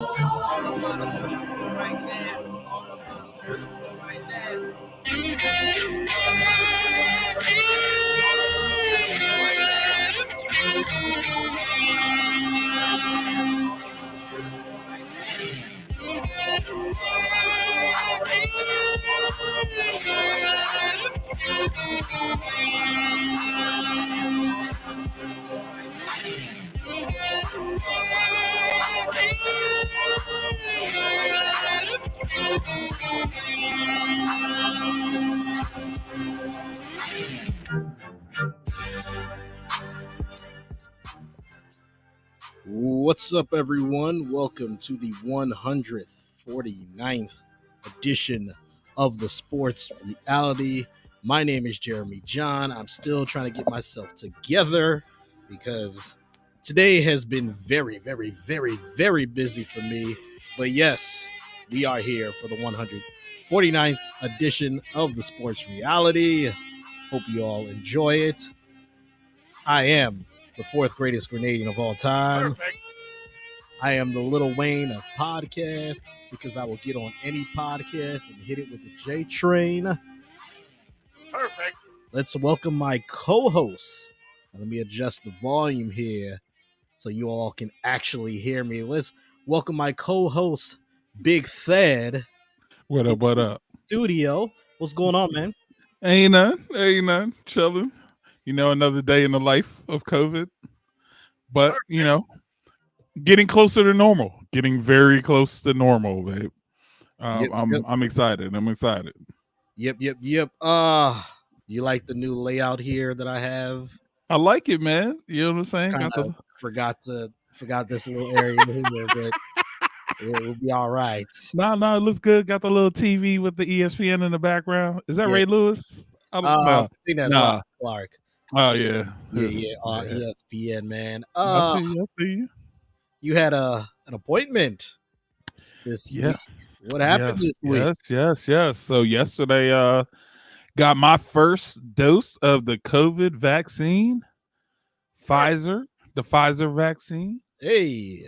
All the models to the floor right now. All the models to the floor right now. All the models to the floor right now. All the models to the floor right now. All the models to the floor right now. What's up, everyone? Welcome to the 149th edition of the Sports Reality. My name is Jeremy John. I'm still trying to get myself together because today has been very, very, very, very busy for me. But yes, we are here for the 149th edition of the Sports Reality. Hope you all enjoy it. I am the fourth greatest Grenadian of all time. Perfect. I am the Little Wayne of podcasts because I will get on any podcast and hit it with the J train. Perfect. Let's welcome my co-host. Let me adjust the volume here so you all can actually hear me. Let's welcome my co-host, BigThad. What up, what up? Studio. What's going on, man? Ain't none. Chilling. You know, another day in the life of COVID. But, you know, getting closer to normal. Getting very close to normal, babe. I'm excited. Yep. You like the new layout here that I have? I like it, man. You know what I'm saying? Forgot this little area here, but it will be all right. No, it looks good. Got the little TV with the ESPN in the background. Is that Yeah. Ray Lewis? I think that's Rob Clark. Oh, yeah. Yeah. ESPN, man. I see you. You had an appointment this week. What happened this week? Yes. So yesterday, got my first dose of the COVID vaccine, the Pfizer vaccine. Hey,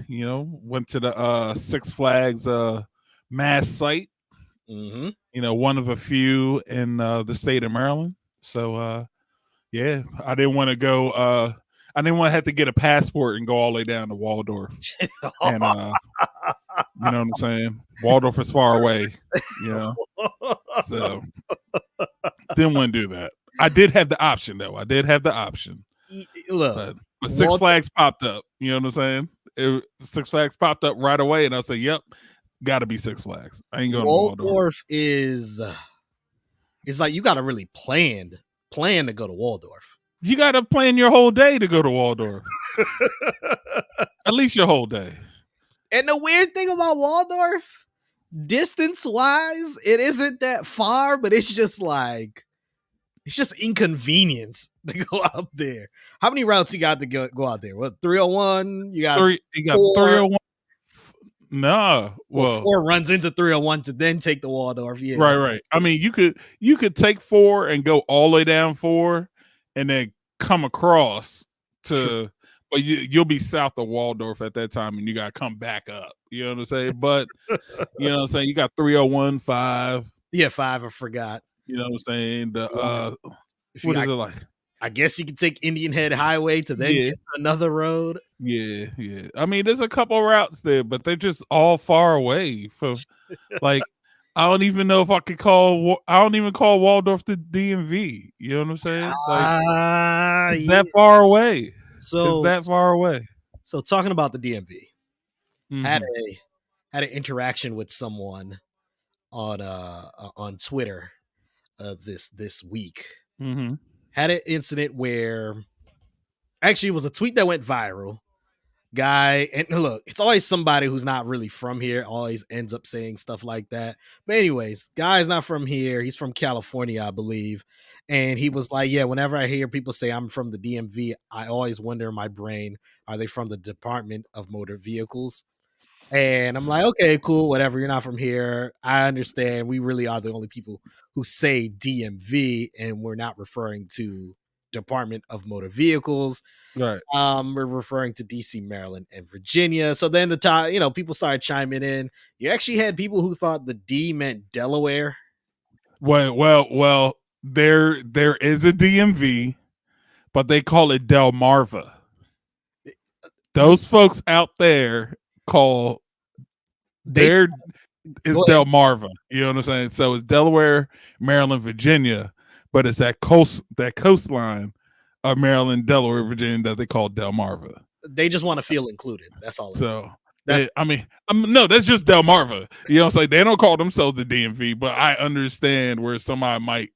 You know, went to the Six Flags mass site. mm-hmm. You know, one of a few in the state of Maryland. So, yeah, I didn't want to go. I didn't want to have to get a passport and go all the way down to Waldorf. And you know what I'm saying? Waldorf is far away. You know, so didn't want to do that. I did have the option, though. Look, but Six Flags popped up. You know what I'm saying? Six Flags popped up right away, and I said, "Yep, got to be Six Flags." I ain't going to Waldorf. Waldorf is it's like you got to really plan to go to Waldorf. You got to plan your whole day to go to Waldorf. At least your whole day. And the weird thing about Waldorf, distance-wise, it isn't that far, but it's just inconvenience to go out there. How many routes you got to go out there? What, 301? You got 301. No, well, 4 runs into 301 to then take the Waldorf. Yeah, right. I mean, you could take 4 and go all the way down 4, and then come across to. True. But you'll be south of Waldorf at that time, and you got to come back up. You know what I'm saying? But you know what I'm saying? You got 301, 5. Yeah, 5. I forgot. You know what I'm saying? What is it like? I guess you can take Indian Head Highway to then get to another road. Yeah. I mean, there's a couple routes there, but they're just all far away from. Like, I don't even know if I could call. I don't even call Waldorf the DMV. You know what I'm saying? Like, it's that far away. So it's that far away. So talking about the DMV, mm-hmm. had an interaction with someone on Twitter this week. Mm-hmm. Had an incident where actually it was a tweet that went viral. Guy, and look, it's always somebody who's not really from here always ends up saying stuff like that. But anyways, guy's not from here. He's from California, I believe. And he was like, yeah, whenever I hear people say I'm from the DMV, I always wonder in my brain, are they from the Department of Motor Vehicles? And I'm like, okay, cool, whatever. You're not from here. I understand. We really are the only people who say DMV, and we're not referring to Department of Motor Vehicles. Right. We're referring to DC, Maryland, and Virginia. So then people started chiming in. You actually had people who thought the D meant Delaware. Well. There is a DMV, but they call it Delmarva. Those folks out there call it's Delmarva. You know what I'm saying? So it's Delaware, Maryland, Virginia, but it's that coastline of Maryland, Delaware, Virginia that they call Delmarva. They just want to feel included. That's all. So that's just Delmarva. You know what I'm saying? They don't call themselves the DMV, but I understand where somebody might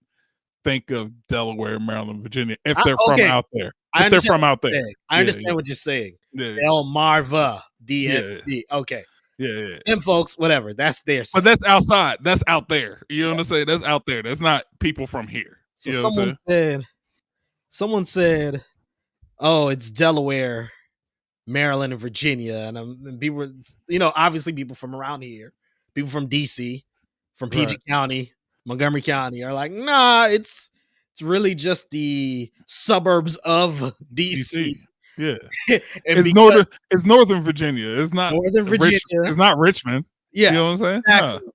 think of Delaware, Maryland, Virginia if they're from out there. If they're from out there. I understand what you're saying. Delmarva, DMV. Okay. Yeah. Them folks, whatever. That's their side. But that's outside. That's out there. You know what I'm saying? That's out there. That's not people from here. So someone said, "Oh, it's Delaware, Maryland, and Virginia," and people, obviously people from around here, people from DC, from PG County, Montgomery County, are like, "Nah, it's really just the suburbs of DC." Yeah, it's Northern Virginia. It's not Northern Virginia. It's not Richmond. Yeah, you know what I'm saying? Exactly.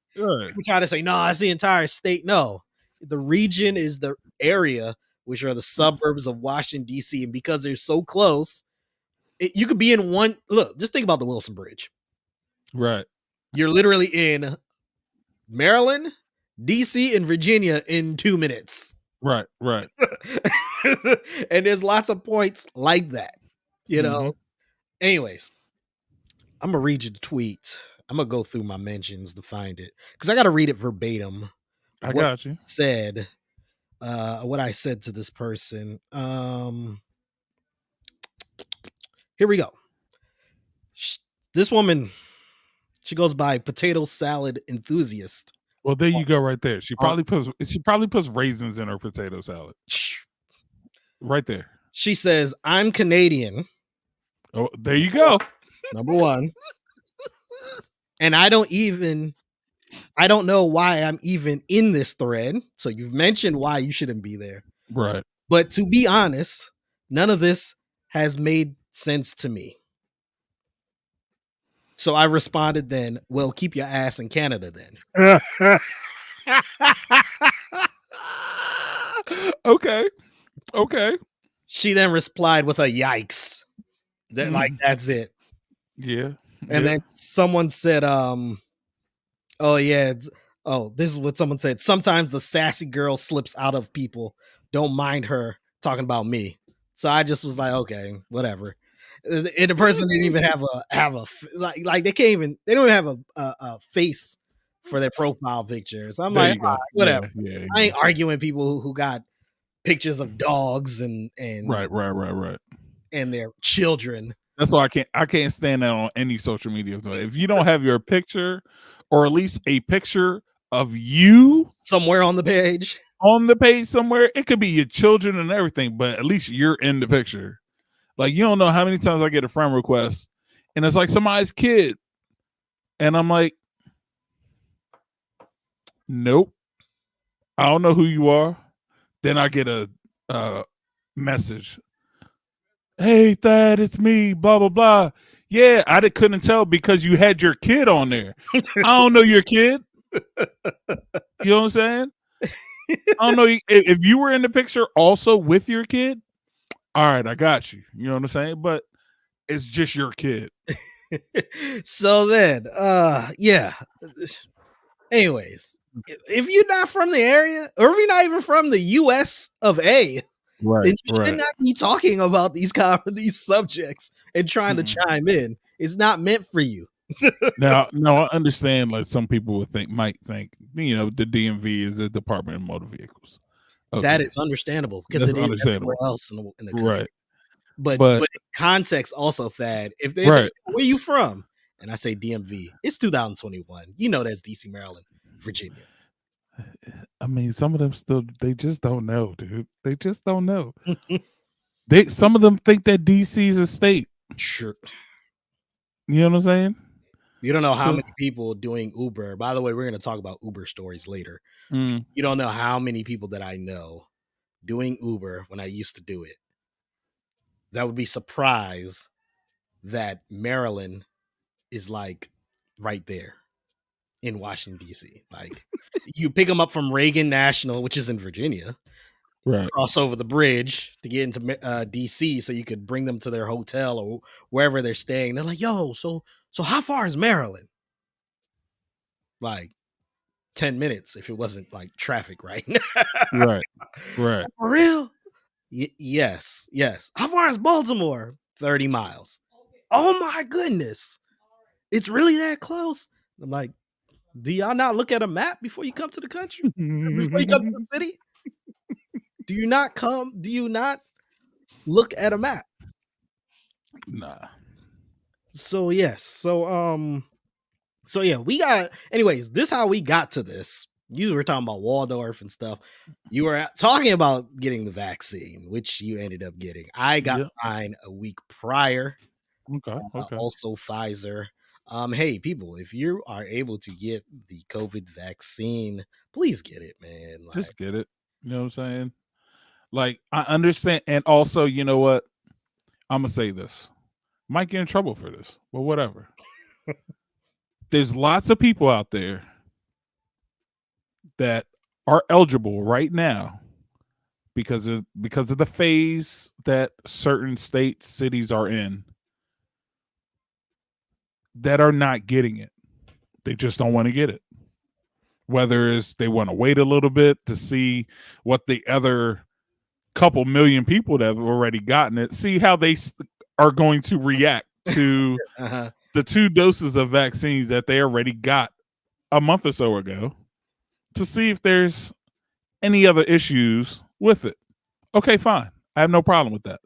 People try to say, "No, it's the entire state." No, the region is the area, which are the suburbs of Washington D.C., and because they're so close, you could be in one. Look, just think about the Wilson Bridge. Right. You're literally in Maryland, D.C., and Virginia in 2 minutes. Right. And there's lots of points like that. Anyways, I'm gonna read you the tweet. I'm gonna go through my mentions to find it because I gotta read it verbatim. I got you. Said what I said to this person. Here we go. This woman, she goes by potato salad enthusiast. Well, there you go, right there. She probably puts raisins in her potato salad. Right there. She says, "I'm Canadian." Oh, there you go. Number one. And I don't know why I'm even in this thread. So you've mentioned why you shouldn't be there. Right. But to be honest, none of this has made sense to me. So I responded then, "Well, keep your ass in Canada then." Okay. She then replied with a yikes. That's it. Yeah. And then someone said, this is what someone said. "Sometimes the sassy girl slips out of people. Don't mind her talking about me." So I just was like, okay, whatever. And the person didn't even have they don't even have a face for their profile picture. So I'm like, whatever. Yeah. I ain't arguing people who got pictures of dogs and right. and their children. That's why I can't stand that on any social media. If you don't have your picture or at least a picture of you somewhere on the page somewhere, it could be your children and everything, but at least you're in the picture. Like, you don't know how many times I get a friend request and it's like somebody's kid. And I'm like, nope. I don't know who you are. Then I get a message. "Hey, Thad, it's me, blah, blah, blah." Yeah, I couldn't tell because you had your kid on there. I don't know your kid. You know what I'm saying? I don't know if you were in the picture also with your kid. All right, I got you. You know what I'm saying? But it's just your kid. So then, anyways, if you're not from the area, or if you're not even from the US of A, then you should not be talking about these subjects and trying to chime in. It's not meant for you. Now, no, I understand. Like, some people might think, the DMV is the Department of Motor Vehicles. Okay. That is understandable because it is everywhere else in the country. Right. But in context also, Thad, if they say, "Where you from?" and I say DMV, it's 2021. That's DC, Maryland, Virginia. I mean, some of them they just don't know, dude. They just don't know. Some of them think that DC is a state. Sure. You know what I'm saying? You don't know how many people doing Uber. By the way, we're going to talk about Uber stories later. You don't know how many people that I know doing Uber when I used to do it, that would be surprised that Maryland is like right there in Washington, D.C. Like you pick them up from Reagan National, which is in Virginia, Right. cross over the bridge to get into D.C. so you could bring them to their hotel or wherever they're staying. They're like, yo, so how far is Maryland? Like 10 minutes if it wasn't like traffic, right? Right. Right. For real? Yes. How far is Baltimore? 30 miles. Oh my goodness. It's really that close? I'm like, do y'all not look at a map before you come to the country? Before you come to the city? Do you not look at a map? Nah. So yes. So yeah, we got anyways, this how we got to this. You were talking about Waldorf and stuff. You were talking about getting the vaccine, which you ended up getting. I got mine a week prior. Okay. Also Pfizer. Hey people, if you are able to get the COVID vaccine, please get it, man. Like, just get it. You know what I'm saying? Like, I understand. And also, you know what? I'm going to say this. Might get in trouble for this, but whatever. There's lots of people out there that are eligible right now because of the phase that certain states, cities are in, that are not getting it. They just don't want to get it. Whether it's they want to wait a little bit to see what the other couple million people that have already gotten it, see how they are going to react to the 2 doses of vaccines that they already got a month or so ago, to see if there's any other issues with it. Okay, fine. I have no problem with that.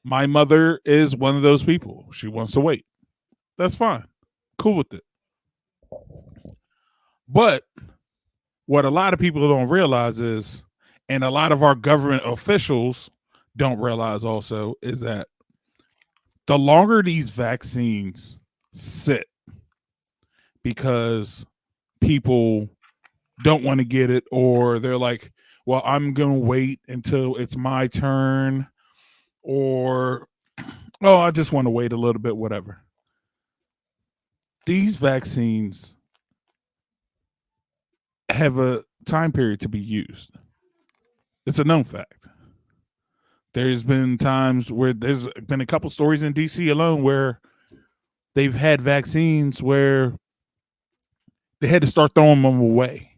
My mother is one of those people. She wants to wait. That's fine. Cool with it. But what a lot of people don't realize is, and a lot of our government officials don't realize also, is that the longer these vaccines sit, because people don't want to get it, or they're like, well, I'm going to wait until it's my turn, or, oh, I just want to wait a little bit, whatever. These vaccines have a time period to be used. It's a known fact. There's been times where there's been a couple stories in DC alone where they've had vaccines where they had to start throwing them away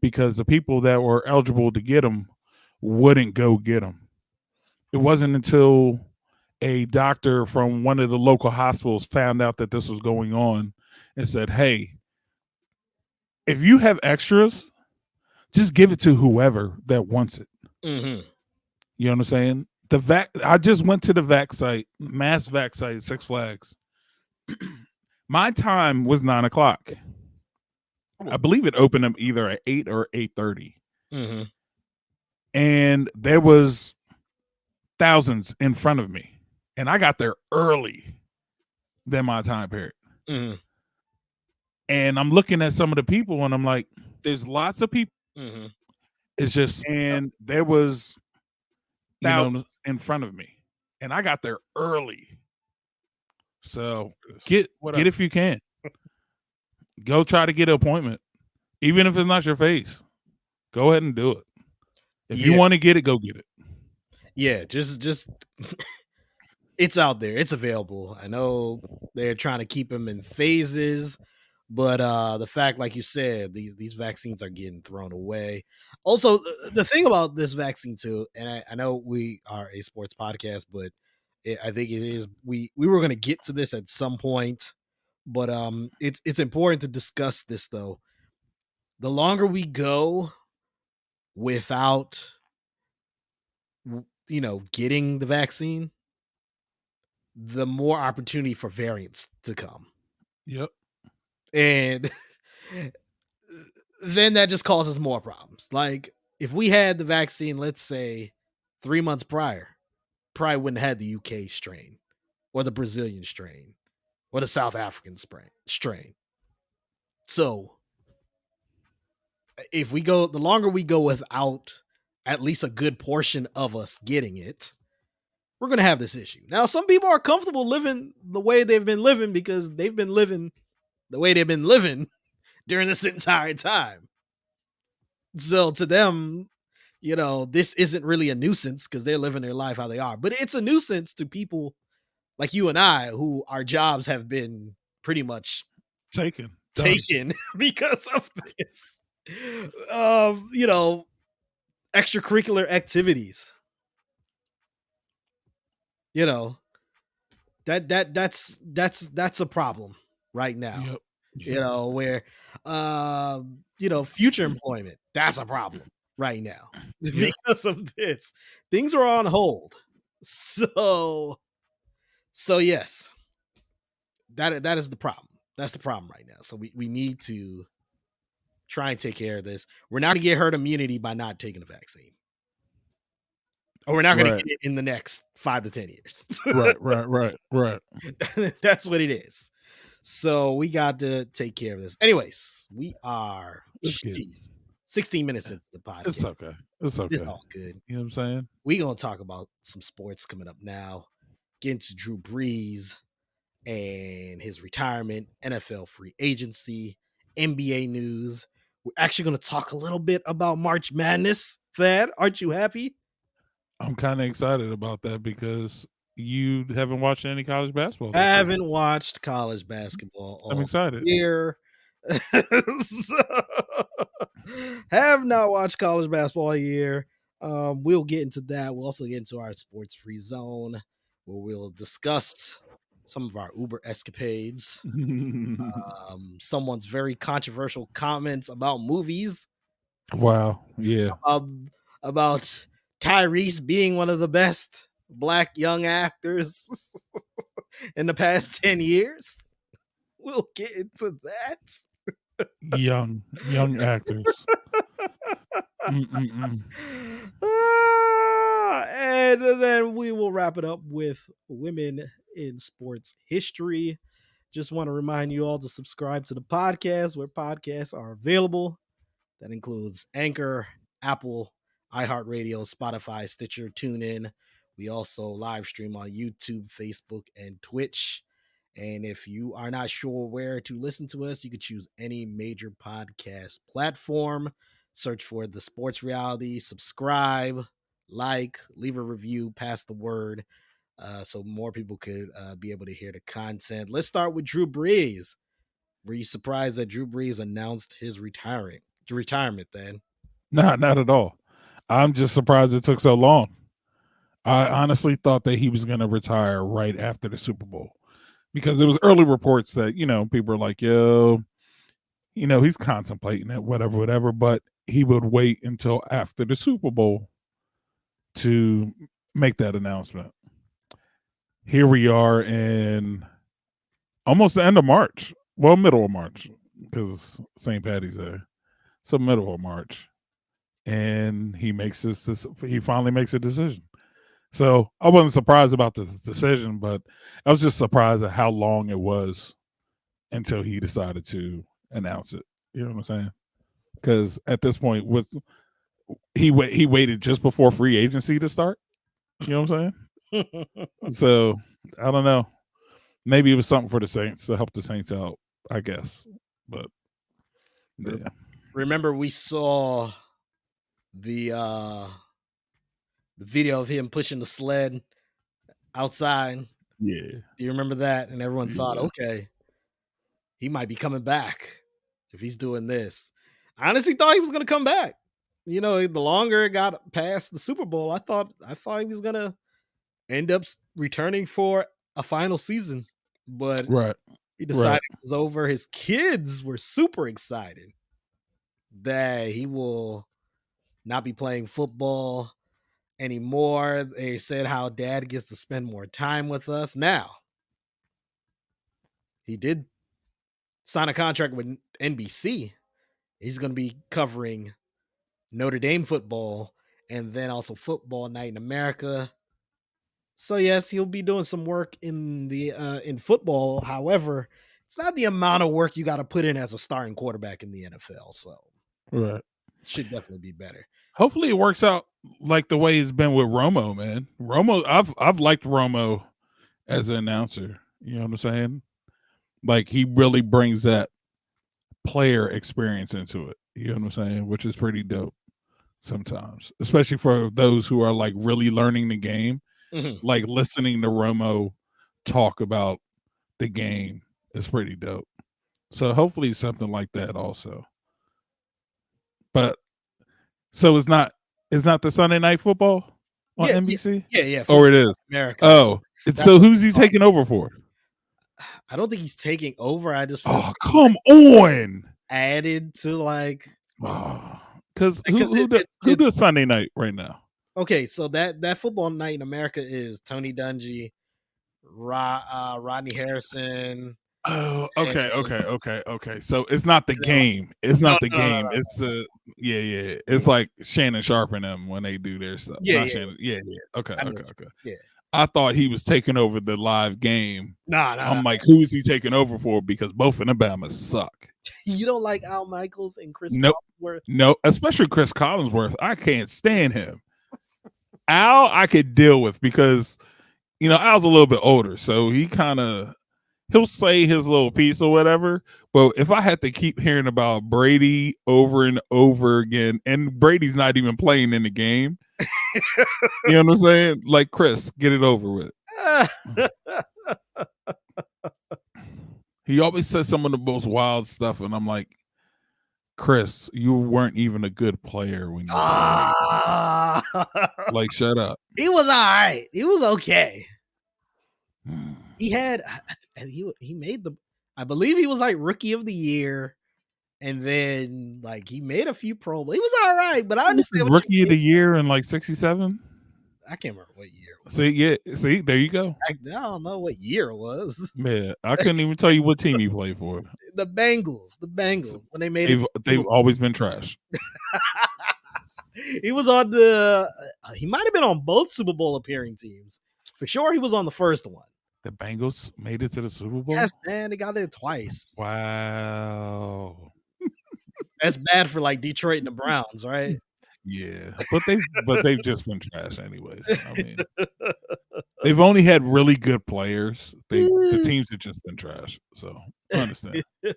because the people that were eligible to get them wouldn't go get them. It wasn't until a doctor from one of the local hospitals found out that this was going on and said, hey, if you have extras, just give it to whoever that wants it. Mm-hmm. You know what I'm saying? I just went to the vac site, mass vac site, Six Flags. My time was 9:00. I believe it opened up either at 8 or 8:30. Mm-hmm. And there was thousands in front of me. And I got there early than my time period. Mm-hmm. And I'm looking at some of the people and I'm like, there's lots of people. Mm-hmm. It's just, and there was thousands in front of me. And I got there early. So get if you can. Go try to get an appointment. Even if it's not your face. Go ahead and do it. If you want to get it, go get it. Yeah, just it's out there. It's available. I know they're trying to keep them in phases, but the fact, like you said, these vaccines are getting thrown away. Also, the thing about this vaccine too, and I know we are a sports podcast, but I think it is we were going to get to this at some point, but it's important to discuss this though. The longer we go without getting the vaccine, the more opportunity for variants to come. Yep. And then that just causes more problems. Like if we had the vaccine, let's say 3 months prior, probably wouldn't have had the UK strain or the Brazilian strain or the South African strain. So if we go, the longer we go without at least a good portion of us getting it, we're going to have this issue. Now, some people are comfortable living the way they've been living because they've been living the way they've been living during this entire time. So to them, this isn't really a nuisance because they're living their life how they are. But it's a nuisance to people like you and I, who our jobs have been pretty much taken because of this. Extracurricular activities. That's a problem right now. Yep. Where future employment, that's a problem right now because of this. Things are on hold. So yes, that is the problem. That's the problem right now. So we need to try and take care of this. We're not going to get herd immunity by not taking the vaccine. Or we're not going to get it in the next 5 to 10 years. Right. That's what it is. So we got to take care of this. Anyways, we are 16 minutes into the podcast. It's okay. It's all good. You know what I'm saying? We're going to talk about some sports coming up now. Get into Drew Brees and his retirement, NFL free agency, NBA news. We're actually going to talk a little bit about March Madness. Thad, aren't you happy? I'm kind of excited about that because you haven't watched any college basketball. I haven't watched college basketball all I'm excited. year. Have not watched college basketball all year. We'll get into that. We'll also get into our sports free zone where we'll discuss some of our Uber escapades, someone's very controversial comments about movies. Wow. Yeah. About Tyrese being one of the best Black young actors in the past 10 years. We'll get into that. Young actors. And then we will wrap it up with women in sports history. Just want to remind you all to subscribe to the podcast where podcasts are available. That includes Anchor, Apple, iHeartRadio, Spotify, Stitcher, TuneIn. We also live stream on YouTube, Facebook, and Twitch. And if you are not sure where to listen to us, you could choose any major podcast platform. Search for The Sports Reality, subscribe, like, leave a review, pass the word, so more people could be able to hear the content. Let's start with Drew Brees. Were you surprised that Drew Brees announced his retirement then? Not at all. I'm just surprised it took so long. I honestly thought that he was going to retire right after the Super Bowl because there was early reports that, people were like, yo, he's contemplating it, whatever, but he would wait until after the Super Bowl to make that announcement. Here we are in almost the end of March. Well, middle of March because St. Patty's Day. So middle of March. And he finally makes a decision. So I wasn't surprised about this decision, but I was just surprised at how long it was until he decided to announce it. You know what I'm saying? Because at this point, he waited just before free agency to start. You know what I'm saying? So I don't know. Maybe it was something for the Saints to help the Saints out, I guess. But yeah. Remember, we saw the video of him pushing the sled outside. Yeah. Do you remember that? And everyone thought, okay, he might be coming back if he's doing this. I honestly thought he was going to come back. The longer it got past the Super Bowl, I thought he was going to end up returning for a final season. But he decided it was over. His kids were super excited that he will not be playing football anymore. They said how dad gets to spend more time with us. Now, he did sign a contract with NBC. He's going to be covering Notre Dame football and then also Football Night in America. So yes, he'll be doing some work in football. However, it's not the amount of work you got to put in as a starting quarterback in the NFL. So right. should definitely be better. Hopefully, it works out like the way it's been with Romo, man. Romo, I've liked Romo as an announcer. You know what I'm saying? Like he really brings that player experience into it. You know what I'm saying? Which is pretty dope sometimes, especially for those who are like really learning the game. Like listening to Romo talk about the game is pretty dope. So hopefully something like that also. But so it's not the Sunday Night Football on NBC? Yeah. Or it is America. Oh, so who's he taking over for? I don't think he's taking over. I just come on. Added to like because who does Sunday night right now? Okay, so that football night in America is Tony Dungy, Rodney Harrison. Oh, okay. So it's not the game. It's not the game. No. It's yeah. It's like Shannon Sharp and them when they do their stuff. Yeah. Okay. Yeah. I thought he was taking over the live game. Nah. I'm like, who is he taking over for? Because both of them Bahamas suck. You don't like Al Michaels and Chris Collinsworth? No, especially Chris Collinsworth. I can't stand him. Al, I could deal with because, Al's a little bit older, so he'll say his little piece or whatever. But if I had to keep hearing about Brady over and over again, and Brady's not even playing in the game, you know what I'm saying? Like, Chris, get it over with. He always says some of the most wild stuff, and I'm like, Chris, you weren't even a good player when you like, shut up. He was all right. He was okay. He made I believe he was like rookie of the year, and then like he made a few Pro Bowls. He was all right, but I understand rookie of the year in like 67. I can't remember what year it was. See, there you go. I don't know what year it was. Man, I couldn't even tell you what team he played for. The Bengals. When they made they've always been trash. He was on he might have been on both Super Bowl appearing teams. For sure, he was on the first one. The Bengals made it to the Super Bowl? Yes, man. They got there twice. Wow. That's bad for like Detroit and the Browns, right? Yeah. But they've just been trash anyways. I mean, they've only had really good players. The teams have just been trash. So I understand. But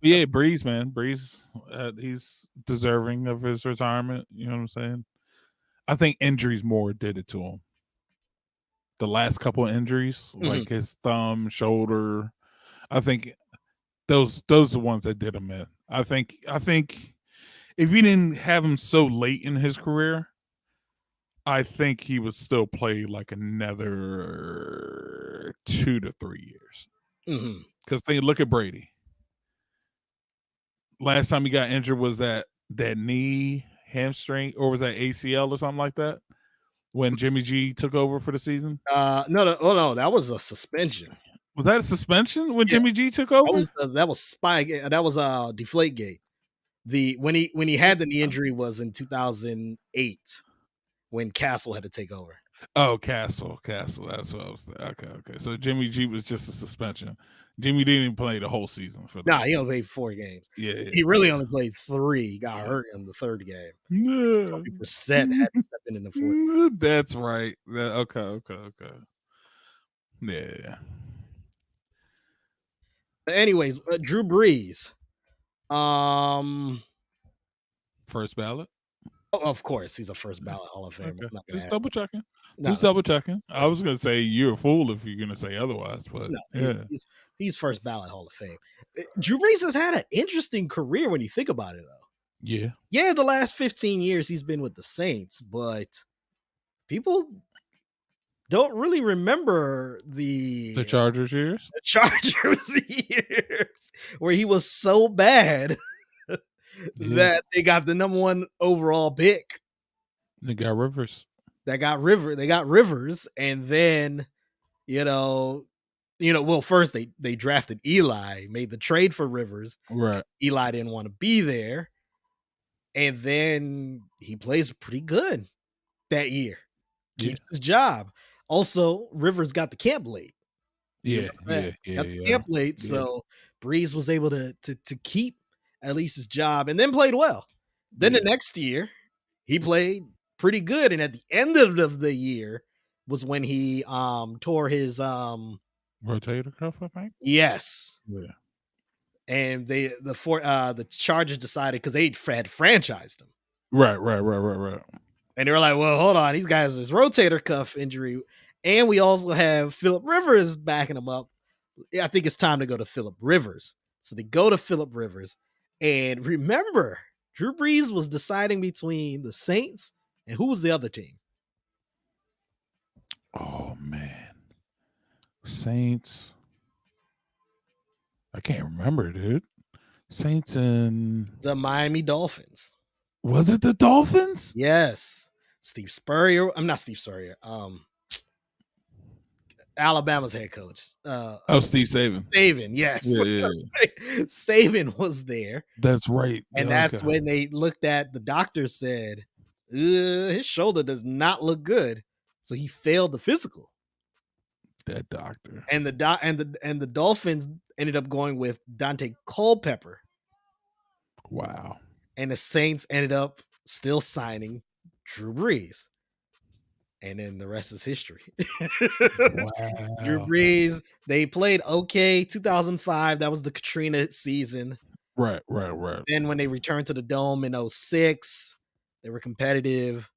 yeah, Brees, man. Brees, he's deserving of his retirement. You know what I'm saying? I think injuries more did it to him. The last couple of injuries, like his thumb, shoulder, I think those are the ones that did him in. I think if you didn't have him so late in his career, I think he would still play like another 2 to 3 years. Because look at Brady. Last time he got injured was that knee, hamstring, or was that ACL or something like that? When Jimmy G took over for the season? No, that was a suspension. Was that a suspension when Jimmy G took over? That was That was Deflategate. When he had the knee injury was in 2008 when Castle had to take over. Oh, Castle. That's what I was thinking. Okay. So Jimmy G was just a suspension. Jimmy didn't even play the whole season for that. Nah, he only played 4 games. Yeah. He really only played 3. He got hurt in the 3rd game. Yeah. Percent had to step in the 4th. That's right. Okay. Yeah. But anyways, Drew Brees. First ballot? Oh, of course, he's a first ballot Hall of Famer. Okay. Just double checking. Double checking. I was going to say you're a fool if you're going to say otherwise, but he's first ballot Hall of Fame. Drew Brees has had an interesting career when you think about it, though. Yeah. The last 15 years he's been with the Saints, but people don't really remember the Chargers years. The Chargers years where he was so bad that they got the number 1 overall pick. They got Rivers. They got Rivers, and then first they drafted Eli, made the trade for Rivers. Right. Eli didn't want to be there, and then he plays pretty good that year. Keeps his job. Also, Rivers got the camp late. Got the camp late, so Brees was able to keep at least his job, and then played well. Then the next year, he played pretty good, and at the end of the year was when he tore his rotator cuff, I think. yes. Yeah. And the Chargers decided because they had franchised him. Right. And they were like, well, hold on, these guys this rotator cuff injury, and we also have Phillip Rivers backing him up. I think it's time to go to Phillip Rivers. So they go to Phillip Rivers. And remember, Drew Brees was deciding between the Saints and who was the other team? Oh man. Saints. I can't remember, dude. Saints and The Miami Dolphins. was it the Dolphins? Yes. Steve Spurrier. I'm not Steve Spurrier. Alabama's head coach. Steve Saban. Saban, yes. Yeah. Saban was there. That's right. And that's when they looked at the doctor said, his shoulder does not look good. So he failed the physical. That doctor. And the Dolphins ended up going with Dante Culpepper. Wow. And the Saints ended up still signing Drew Brees. And then the rest is history. Wow. Drew Brees, they played okay. 2005, that was the Katrina season. Right. Then when they returned to the Dome in 2006, they were competitive.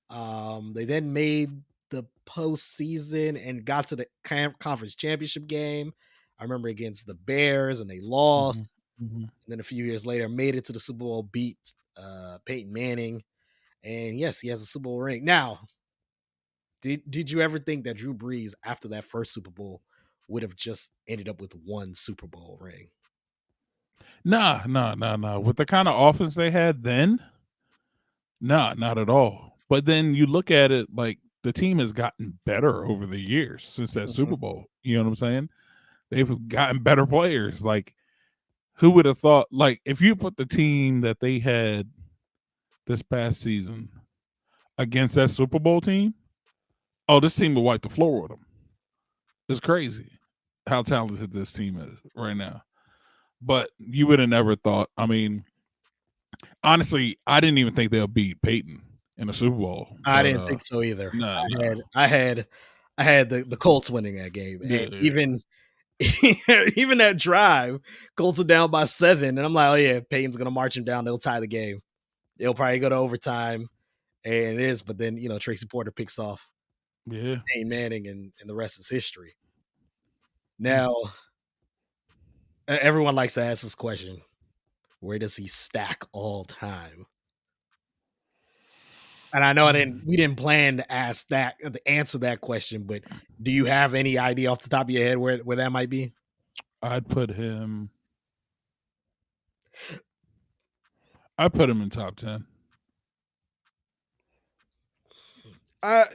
They then made the postseason and got to the conference championship game. I remember against the Bears, and they lost. Mm-hmm. And then a few years later, made it to the Super Bowl, beat Peyton Manning. And yes, he has a Super Bowl ring. Now, did you ever think that Drew Brees, after that first Super Bowl, would have just ended up with one Super Bowl ring? Nah. With the kind of offense they had then, not at all. But then you look at it, like the team has gotten better over the years since that Super Bowl. You know what I'm saying? They've gotten better players. Like, who would have thought? Like, if you put the team that they had this past season against that Super Bowl team, this team will wipe the floor with them. It's crazy how talented this team is right now. But you would have never thought. I mean, honestly, I didn't even think they'll beat Peyton in the Super Bowl. I didn't think so either. No. I had the Colts winning that game, and even that drive, Colts are down by 7, and I'm like, oh yeah, Peyton's gonna march him down. They'll tie the game. They'll probably go to overtime, and it is. But then Tracy Porter picks off Peyton Manning, and the rest is history. Now, everyone likes to ask this question: where does he stack all time? And I know we didn't plan to answer that question, but do you have any idea off the top of your head where that might be? I'd put him in top 10. I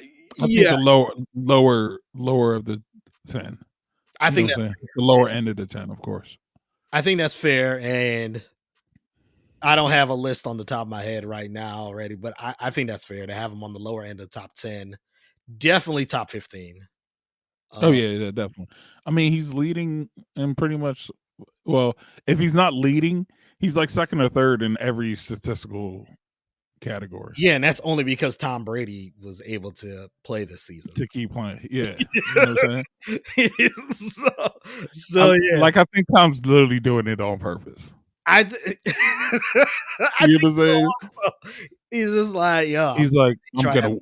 think the lower of the 10. I think the lower end of the 10, of course. I think that's fair, and I don't have a list on the top of my head right now already, but I think that's fair to have him on the lower end of the top 10. Definitely top 15. Yeah, definitely. I mean, he's leading in pretty much. Well, if he's not leading, he's like second or third in every statistical category. Yeah, and that's only because Tom Brady was able to play this season. To keep playing. Yeah. You know what I'm saying? so yeah. Like, I think Tom's literally doing it on purpose. I you know what I'm saying? He's just like, yo. He's like, I'm gonna.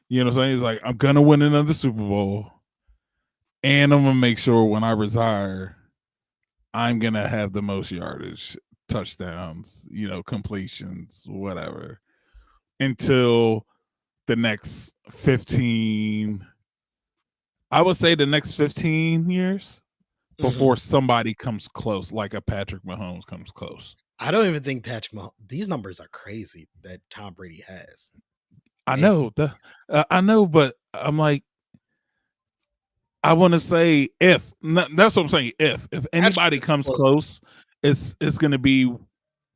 You know what I'm saying? He's like, I'm gonna win another Super Bowl, and I'm gonna make sure when I retire, I'm gonna have the most yardage, touchdowns, completions, whatever, until the next 15. I would say the next 15 years before somebody comes close, like a Patrick Mahomes comes close. I don't even think Patrick Mahomes. These numbers are crazy that Tom Brady has. I know, but I'm like, I want to say if. That's what I'm saying. If anybody comes close, it's going to be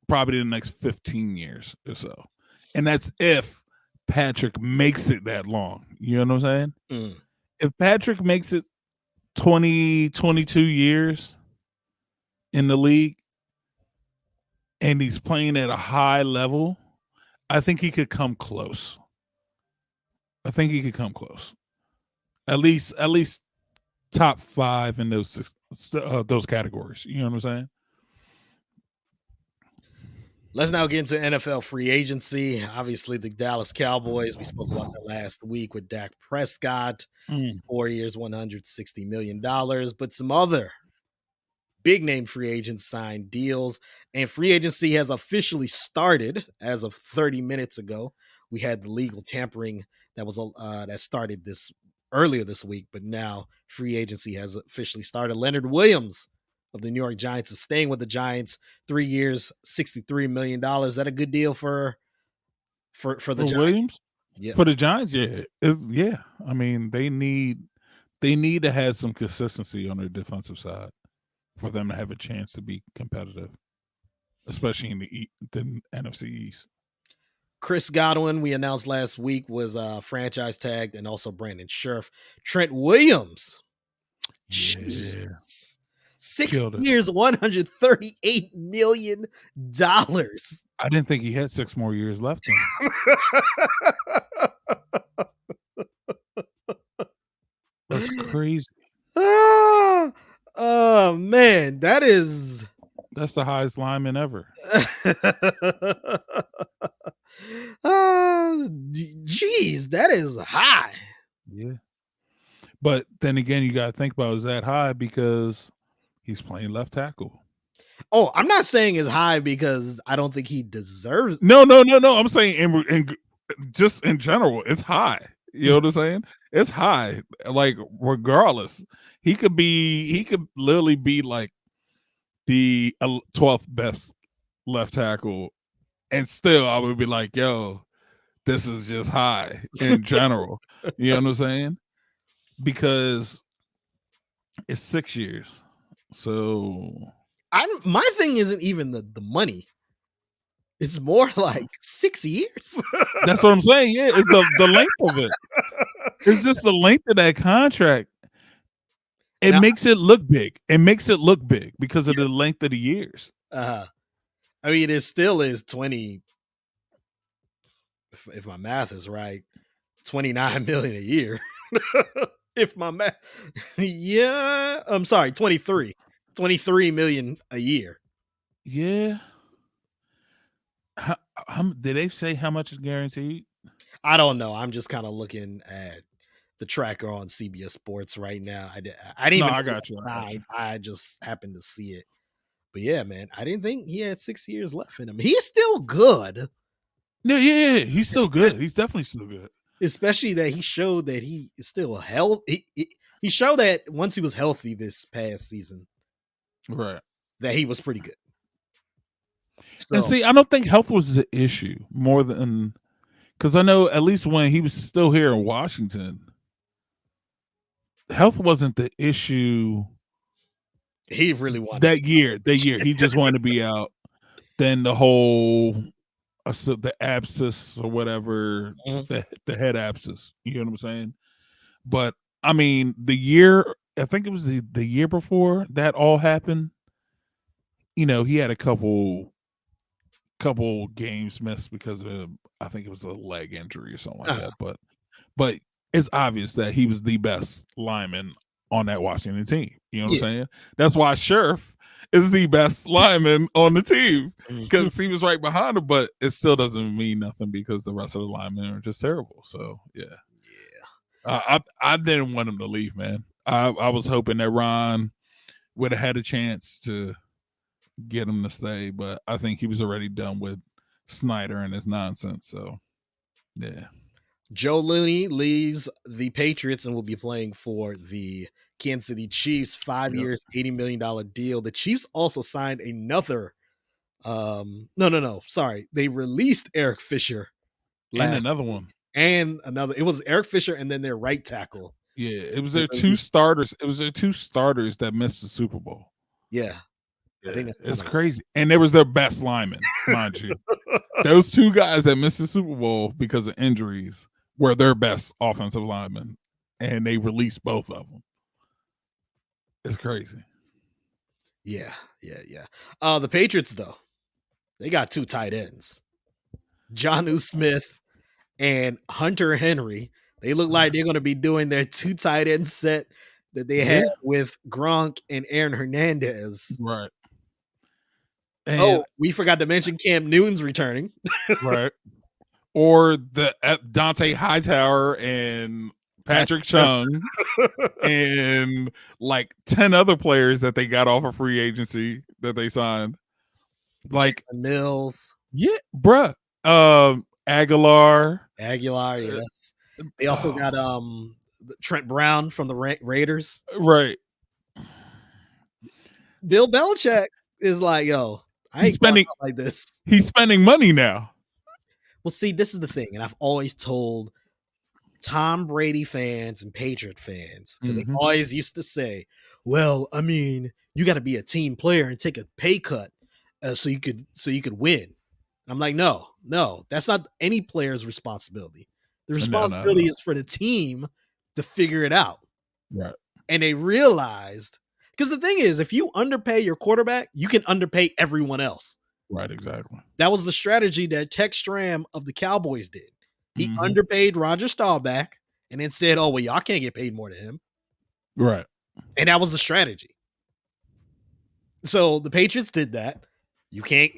probably the next 15 years or so, and that's if Patrick makes it that long. You know what I'm saying? If Patrick makes it 20, 22 years in the league, and he's playing at a high level, I think he could come close. I think he could come close. At least top 5 in those categories. You know what I'm saying? Let's now get into NFL free agency. Obviously, the Dallas Cowboys, we spoke about that last week with Dak Prescott, 4 years, $160 million, but some other big name free agents signed deals, and free agency has officially started as of 30 minutes ago. We had the legal tampering that started earlier this week, but now free agency has officially started. Leonard Williams of the New York Giants is staying with the Giants, 3 years, $63 million. Is that a good deal for the Giants? Williams? Yeah. For the Giants, yeah. I mean, they need to have some consistency on their defensive side for them to have a chance to be competitive, especially in the NFC East. Chris Godwin, we announced last week, was franchise tagged, and also Brandon Scherf. Trent Williams, yeah, 6 years, $138 million. I didn't think he had 6 more years left in him. That's crazy. Oh man, that's the highest lineman ever. Geez, that is high. Yeah. But then again, you got to think about, is that high because he's playing left tackle? Oh, I'm not saying it's high because I don't think he deserves. No. I'm saying just in general, it's high. You know what I'm saying? It's high. Like, regardless, he could literally be like the 12th best left tackle, and still I would be like, yo, this is just high in general. You know what I'm saying? Because it's 6 years. So my thing isn't even the money. It's more like 6 years. That's what I'm saying. Yeah, it's the length of it. It's just the length of that contract. It makes it look big. It makes it look big because of the length of the years. I mean, it still is 20. If my math is right, 29 million a year. If my math, yeah, I'm sorry, 23 million a year. Yeah. Did they say how much is guaranteed? I don't know. I'm just kind of looking at the tracker on CBS Sports right now. I didn't. No, I got you. I just happened to see it. But yeah, man, I didn't think he had 6 years left in him. He's still good. Yeah, he's still good. He's definitely still good. Especially that he showed that he is still healthy. He showed that once he was healthy this past season, right, that he was pretty good. So, and see, I don't think health was the issue more than, because I know at least when he was still here in Washington, health wasn't the issue. He really wanted that year. He just wanted to be out. Then the whole the abscess or whatever, the head abscess. You know what I'm saying? But I mean, I think it was the year before that all happened. You know, he had a couple games missed because of, I think it was a leg injury or something like that. But it's obvious that he was the best lineman on that Washington team. You know what I'm saying? That's why Scherf is the best lineman on the team, because he was right behind him, but it still doesn't mean nothing because the rest of the linemen are just terrible. So I didn't want him to leave, man. I was hoping that Ron would have had a chance to get him to stay, but I think he was already done with Snyder and his nonsense. So yeah. Joe Looney leaves the Patriots and will be playing for the Kansas City Chiefs. 5 years, $80 million deal. The Chiefs also signed another. Sorry. They released Eric Fisher. And another one. And another. It was Eric Fisher and then their right tackle. Yeah, it was their two starters. It was their two starters that missed the Super Bowl. Yeah. I think it's crazy. And they was their best lineman, mind you. Those two guys that missed the Super Bowl because of injuries were their best offensive linemen, and they released both of them. It's crazy. Yeah. The Patriots, though, They got 2 tight ends, Jonnu Smith and Hunter Henry. They look like they're going to be doing their 2 tight end set that they had with Gronk and Aaron Hernandez. Right. And, oh, we forgot to mention Cam Newton's returning. Right. Or the Dante Hightower and Patrick Chung and like 10 other players that they got off of free agency that they signed. Like Mills. Yeah, bruh. Aguilar, yes. They also got Trent Brown from the Raiders. Right. Bill Belichick is like, yo, I ain't spending like this. He's spending money now. Well, see, this is the thing, and I've always told Tom Brady fans and Patriot fans, because they always used to say, well, I mean, you got to be a team player and take a pay cut so you could win. I'm like, no, that's not any player's responsibility. The responsibility is for the team to figure it out. Right. And they realized, because the thing is, if you underpay your quarterback, you can underpay everyone else. Right, exactly. That was the strategy that Tex Stram of the Cowboys did. He underpaid Roger Staubach and then said, oh, well, y'all can't get paid more than him. Right. And that was the strategy. So the Patriots did that. You can't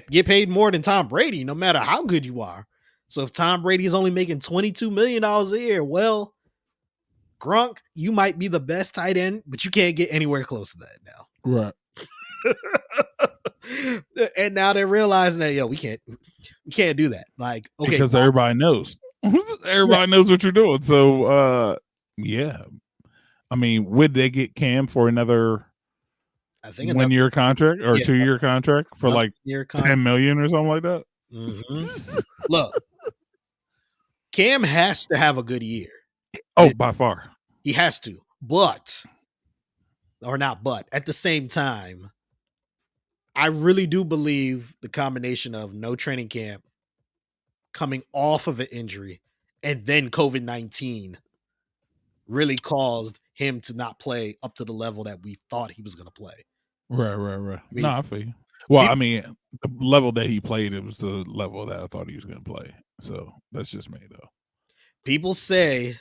get paid more than Tom Brady, no matter how good you are. So if Tom Brady is only making $22 million a year, well, Gronk, you might be the best tight end, but you can't get anywhere close to that now. Right. And now they're realizing that, yo, we can't do that. Like, okay, because everybody knows. Everybody knows what you're doing. So yeah. I mean, would they get Cam for another 1-year contract or 2-year contract for like $10 million or something like that? Look, Cam has to have a good year. Oh, by far. He has to. At the same time, I really do believe the combination of no training camp, coming off of an injury, and then COVID-19 really caused him to not play up to the level that we thought he was going to play. Right. I feel you. Well, I mean, the level that he played, it was the level that I thought he was going to play. So that's just me, though. People say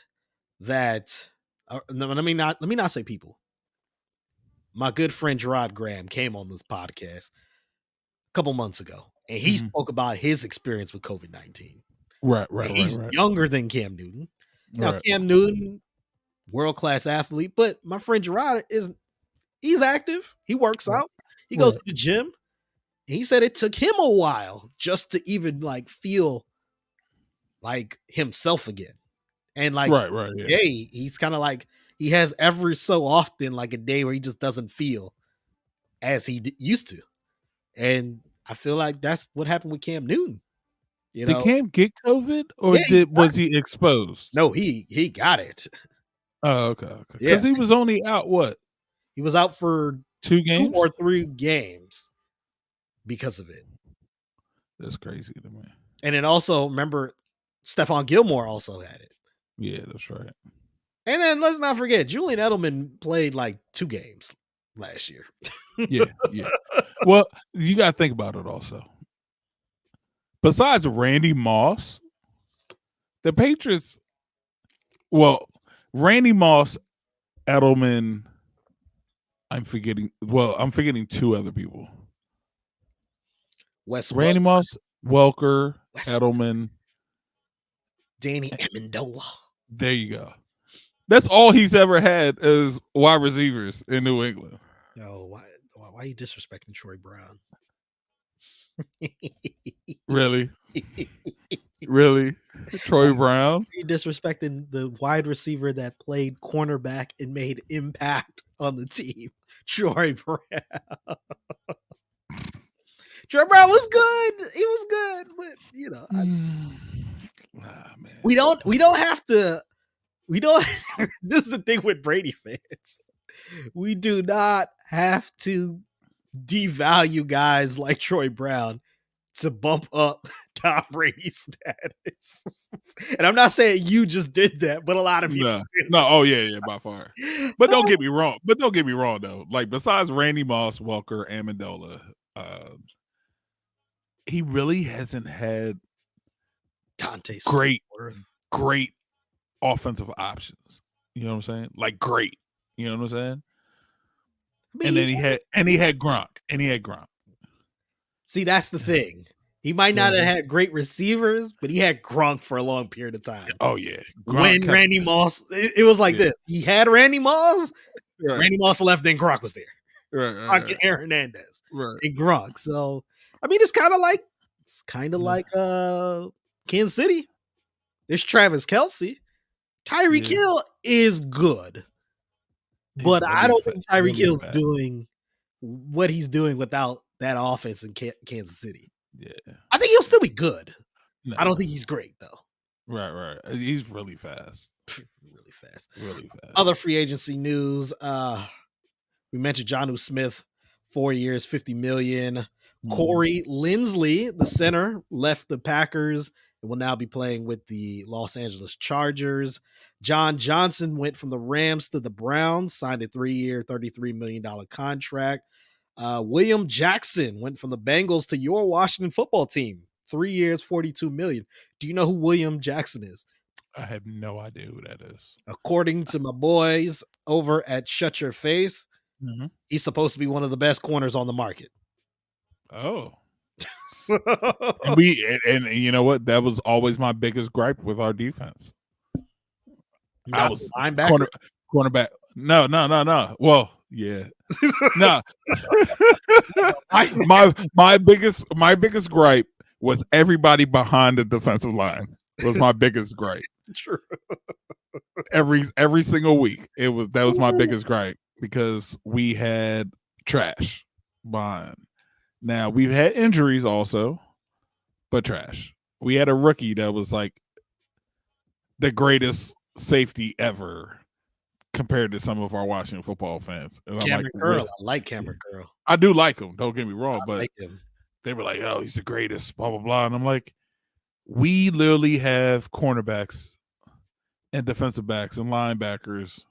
that. No, let me not say people. My good friend Gerard Graham came on this podcast a couple months ago, and he spoke about his experience with COVID-19. Right. He's younger than Cam Newton. Now, Cam Newton, world-class athlete, but my friend Gerard he's active. He works out. He goes to the gym. He said it took him a while just to even like feel like himself again. And like today, he's kind of like, he has every so often like a day where he just doesn't feel as he used to. And I feel like that's what happened with Cam Newton. Did Cam get COVID or was he exposed? No, he got it. Oh, okay. Because he was only out what? He was out for 2 games? 2 or 3 games because of it. That's crazy to me. And then also, remember, Stephon Gilmore also had it. Yeah, that's right. And then let's not forget, Julian Edelman played like 2 games last year. Yeah. Well, you got to think about it also. Besides Randy Moss, the Patriots, Randy Moss, Edelman, I'm forgetting 2 other people. Randy Moss, Welker, Edelman, Danny Amendola. There you go. That's all he's ever had as wide receivers in New England. Oh, why are you disrespecting Troy Brown? Really? Troy Brown? You disrespecting the wide receiver that played cornerback and made impact on the team, Troy Brown. Troy Brown was good. He was good, but man. We don't have to. This is the thing with Brady fans. We do not have to devalue guys like Troy Brown to bump up Tom Brady's status. And I'm not saying you just did that, but a lot of people. No. Oh yeah, by far. But don't get me wrong. Though. Like besides Randy Moss, Welker, Amendola, he really hasn't had Dante great Stillworth. offensive options. You know what I'm saying? Like great. You know what I'm saying? I mean, And then he had Gronk. See, that's the thing. He might not have had great receivers, but he had Gronk for a long period of time. Oh yeah. When Randy Moss, it was like this. He had Randy Moss. Right. Randy Moss left, then Gronk was there. Right. Gronk and Aaron Hernandez. Right. And Gronk. So I mean, it's kind of like Kansas City. There's Travis Kelce. Tyreek Hill is good. But really I don't think Tyreek Hill's doing what he's doing without that offense in Kansas City. Yeah. I think he'll still be good. No. I don't think he's great, though. Right. He's really fast. Really fast. Other free agency news. We mentioned Jonnu Smith, 4 years, $50 million. Corey Linsley, the center, left the Packers and will now be playing with the Los Angeles Chargers. John Johnson went from the Rams to the Browns, signed a 3-year, $33 million contract. William Jackson went from the Bengals to your Washington football team, 3 years, $42 million. Do you know who William Jackson is? I have no idea who that is. According to my boys over at Shut Your Face, he's supposed to be one of the best corners on the market. Oh. and you know what? That was always my biggest gripe with our defense. I was linebacker. Cornerback. No. Well, yeah. No. my biggest gripe was everybody behind the defensive line. Was my biggest gripe. True. Every single week. That was my biggest gripe because we had trash behind. Now we've had injuries also, but trash. We had a rookie that was like the greatest safety ever compared to some of our Washington football fans. Cameron Curl. I like Cameron Curl. I do like him. Don't get me wrong, but like him. They were like, "Oh, he's the greatest." Blah blah blah, and I'm like, we literally have cornerbacks and defensive backs and linebackers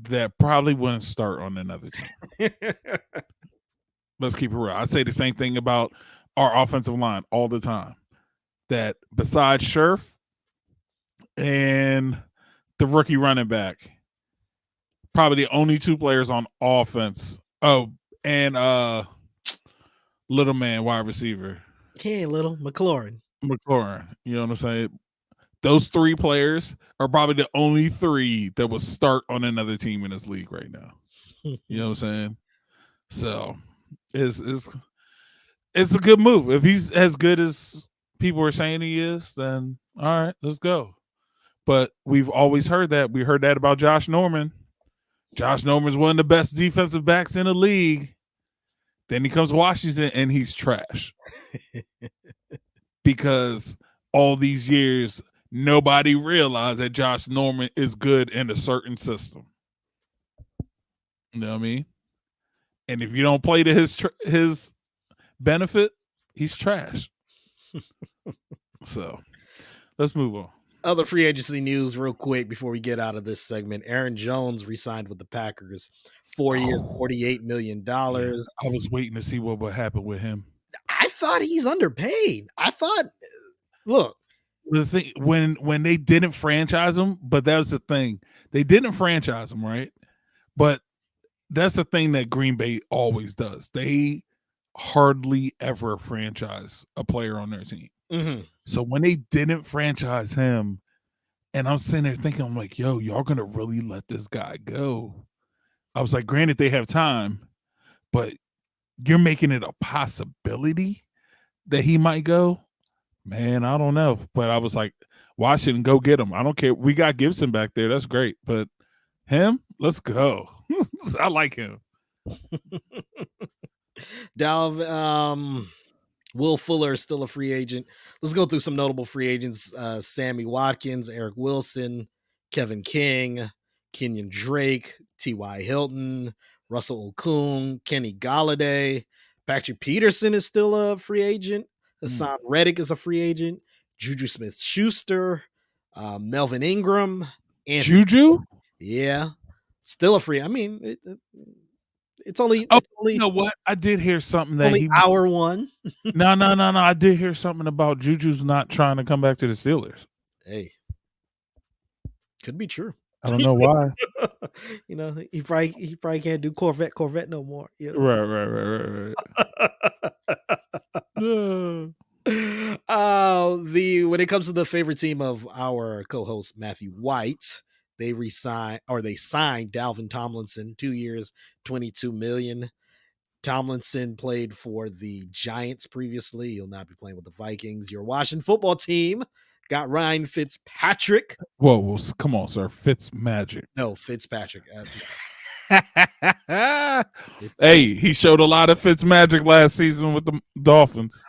that probably wouldn't start on another team. Let's keep it real. I say the same thing about our offensive line all the time. That besides Scherf and the rookie running back, probably the only two players on offense. Oh, and little man wide receiver. Hey, little McLaurin. You know what I'm saying? Those three players are probably the only three that will start on another team in this league right now. You know what I'm saying? So it's a good move. If he's as good as people are saying he is, then all right, let's go. But we've always heard that. We heard that about Josh Norman. Josh Norman's one of the best defensive backs in the league. Then he comes to Washington and he's trash. Because all these years, nobody realized that Josh Norman is good in a certain system. You know what I mean? And if you don't play to his benefit, he's trash. So let's move on. Other free agency news real quick before we get out of this segment. Aaron Jones re-signed with the Packers. 4 years, $48 million. Yeah, I was waiting to see what would happen with him. I thought he's underpaid. Look. The thing, when they didn't franchise him, but that was the thing. They didn't franchise him, right? But that's the thing that Green Bay always does. They hardly ever franchise a player on their team. Mm-hmm. So when they didn't franchise him, and I'm sitting there thinking, I'm like, yo, y'all gonna really let this guy go? I was like, granted, they have time, but you're making it a possibility that he might go. Man, I don't know. But I was like, Washington, go get him. I don't care. We got Gibson back there. That's great. But him, let's go. I like him. Will Fuller is still a free agent. Let's go through some notable free agents. Sammy Watkins, Eric Wilson, Kevin King, Kenyon Drake, T.Y. Hilton, Russell Okung, Kenny Golladay. Patrick Peterson is still a free agent. Hassan Reddick is a free agent. Juju Smith-Schuster, Melvin Ingram. Juju? Yeah. Still a free. I mean, It's only Oh, it's only you know what? I did hear something that only hour one. No. I did hear something about Juju's not trying to come back to the Steelers. Hey, could be true. I don't know why. You know, he probably can't do Corvette no more. You Right. know. When it comes to the favorite team of our co-host Matthew White, they signed Dalvin Tomlinson, 2 years, $22 million. Tomlinson played for the Giants previously. He'll not be playing with the Vikings. Your Washington football team got Ryan Fitzpatrick. Whoa, come on, sir. Fitzmagic. No, Fitzpatrick. Hey, he showed a lot of Fitzmagic last season with the Dolphins.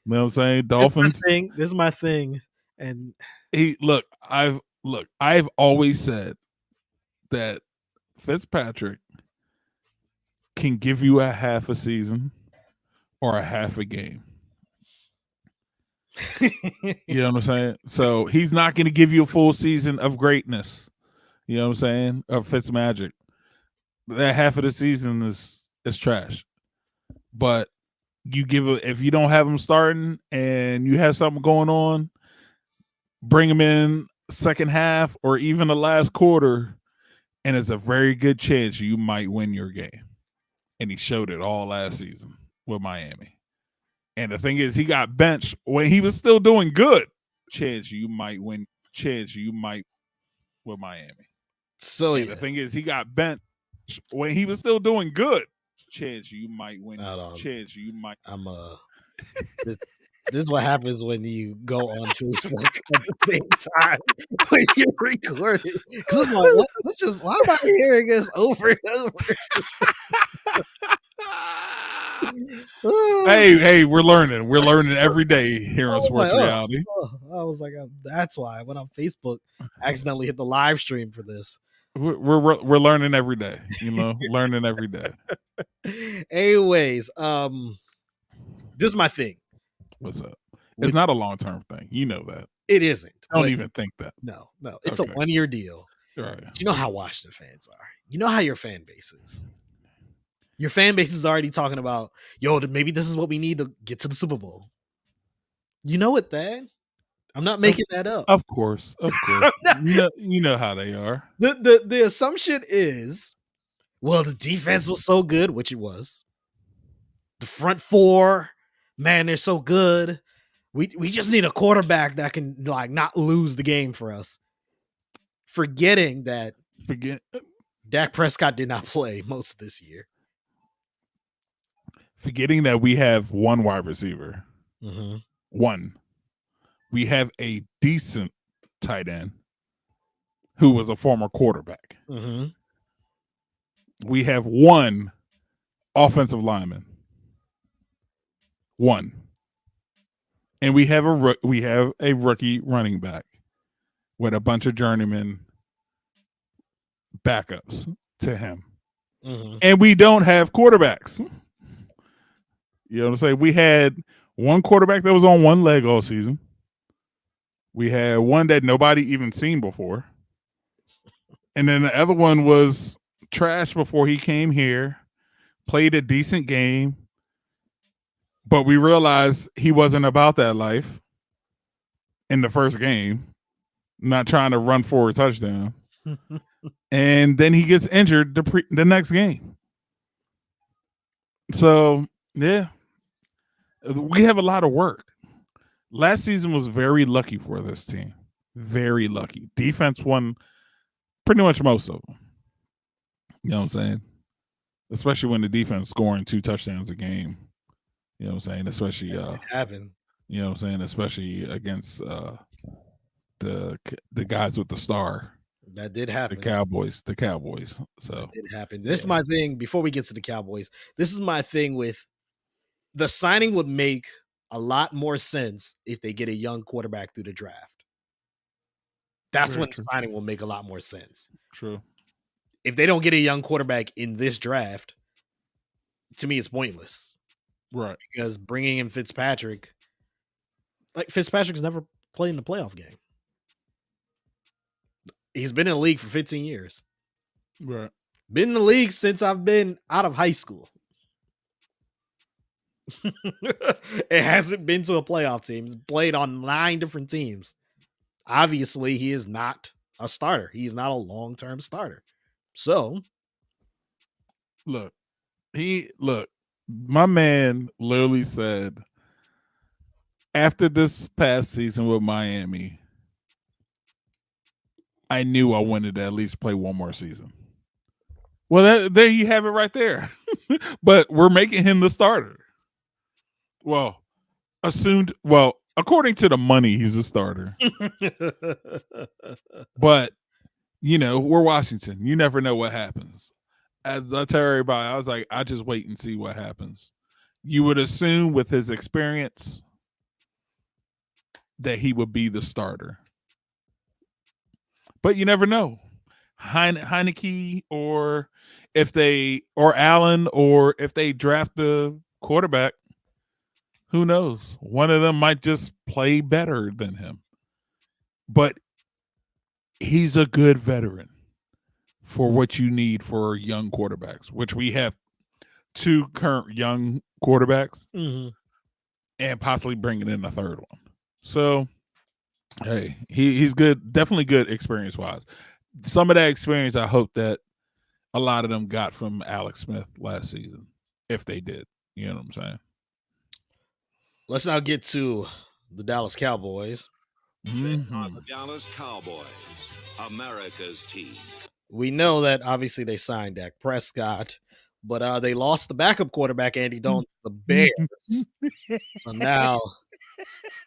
You know what I'm saying? Dolphins. This is my thing. And I've always said that Fitzpatrick can give you a half a season or a half a game. You know what I'm saying? So he's not going to give you a full season of greatness. You know what I'm saying? Of Fitzmagic. That half of the season is trash. But if you don't have him starting and you have something going on, bring him in second half or even the last quarter, and it's a very good chance you might win your game. And he showed it all last season with Miami. And the thing is, he got benched when he was still doing good. Chance you might win. Chance you might with Miami. So and the thing is, he got benched when he was still doing good. Chance you might win. Chance you might. This is what happens when you go on Facebook at the same time when you're recording. Because I'm like, why am I hearing this over and over? Hey, we're learning. We're learning every day here on Sports Reality. I was like, that's why I went on Facebook, accidentally hit the live stream for this. We're learning every day, learning every day. Anyways, this is my thing. What's up? It's not a long-term thing. You know that. It isn't. Don't even think that. No. It's a 1-year deal. Right. You know how Washington fans are. You know how your fan base is. Your fan base is already talking about, maybe this is what we need to get to the Super Bowl. You know it, Thad. I'm not making that up. Of course. You know how they are. The assumption is, well, the defense was so good, which it was. The front four, man, they're so good. We just need a quarterback that can not lose the game for us. Forgetting that Dak Prescott did not play most of this year. Forgetting that we have one wide receiver. Mm-hmm. One. We have a decent tight end who was a former quarterback. Mm-hmm. We have one offensive lineman. One. And we have a rookie running back with a bunch of journeyman backups to him. Mm-hmm. And we don't have quarterbacks. You know what I'm saying? We had one quarterback that was on one leg all season. We had one that nobody even seen before. And then the other one was trash before he came here, played a decent game, but we realized he wasn't about that life in the first game, not trying to run for a touchdown. And then he gets injured the next game. So, yeah, we have a lot of work. Last season was very lucky for this team. Very lucky. Defense won pretty much most of them. You know what I'm saying? Especially when the defense scoring 2 touchdowns a game. You know what I'm saying? Especially happened. You know what I'm saying? Especially against the guys with the star. That did happen. The Cowboys. So that did happen. This is my thing. Before we get to the Cowboys, this is my thing with the signing would make a lot more sense if they get a young quarterback through the draft. That's when the signing will make a lot more sense. True. If they don't get a young quarterback in this draft, to me, it's pointless. Right. Because bringing in Fitzpatrick's never played in a playoff game. He's been in the league for 15 years. Right. Been in the league since I've been out of high school. It hasn't been to a playoff team. He's played on 9 different teams. Obviously, he is not a starter. He is not a long-term starter. So, Look, my man literally said after this past season with Miami, I knew I wanted to at least play one more season. Well, there you have it right there. But we're making him the starter. Well, according to the money, he's a starter. But, we're Washington. You never know what happens. As I tell everybody, I was like, I just wait and see what happens. You would assume with his experience that he would be the starter. But you never know. Heineke or Allen, or if they draft the quarterback, who knows? One of them might just play better than him. But he's a good veteran for what you need for young quarterbacks, which we have 2 current young quarterbacks, and possibly bringing in a third one. So, hey, he's good, definitely good experience-wise. Some of that experience, I hope that a lot of them got from Alex Smith last season, if they did. You know what I'm saying? Let's now get to the Dallas Cowboys. They are the Dallas Cowboys, America's team. We know that obviously they signed Dak Prescott, but they lost the backup quarterback, Andy Dalton, to the Bears. So now,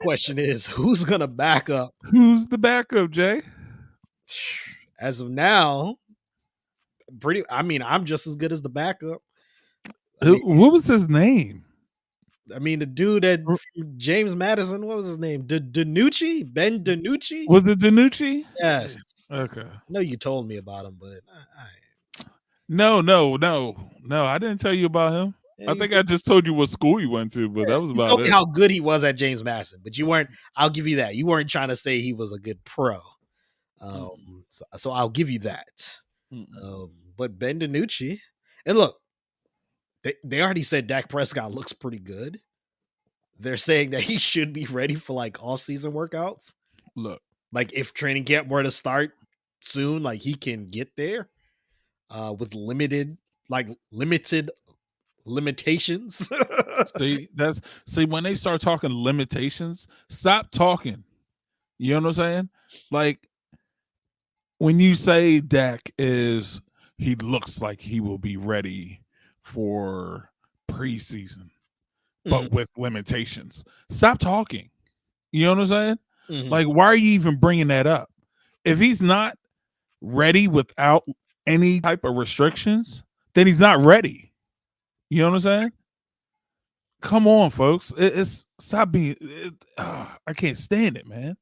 question is, who's going to back up? Who's the backup, Jay? As of now, I'm just as good as the backup. What was his name? I mean, the dude that James Madison, what was his name? DiNucci? Ben DiNucci? Was it DiNucci? Yes. Okay. I know you told me about him, but No. I didn't tell you about him. I think I just told you what school you went to, but that was about told it. me how good he was at James Madison, but you weren't. I'll give you that. You weren't trying to say he was a good pro. So I'll give you that. But Ben DiNucci, and look, they already said Dak Prescott looks pretty good. They're saying that he should be ready for like off-season workouts. Look, like if training camp were to start soon, like he can get there with limited limitations. see when they start talking limitations, stop talking. You know what I'm saying? Like when you say Dak he looks like he will be ready for preseason, but with limitations. Stop talking. You know what I'm saying? Like, why are you even bringing that up? If he's not ready without any type of restrictions, then he's not ready. You know what I'm saying? Come on, folks. Stop being. I can't stand it, man.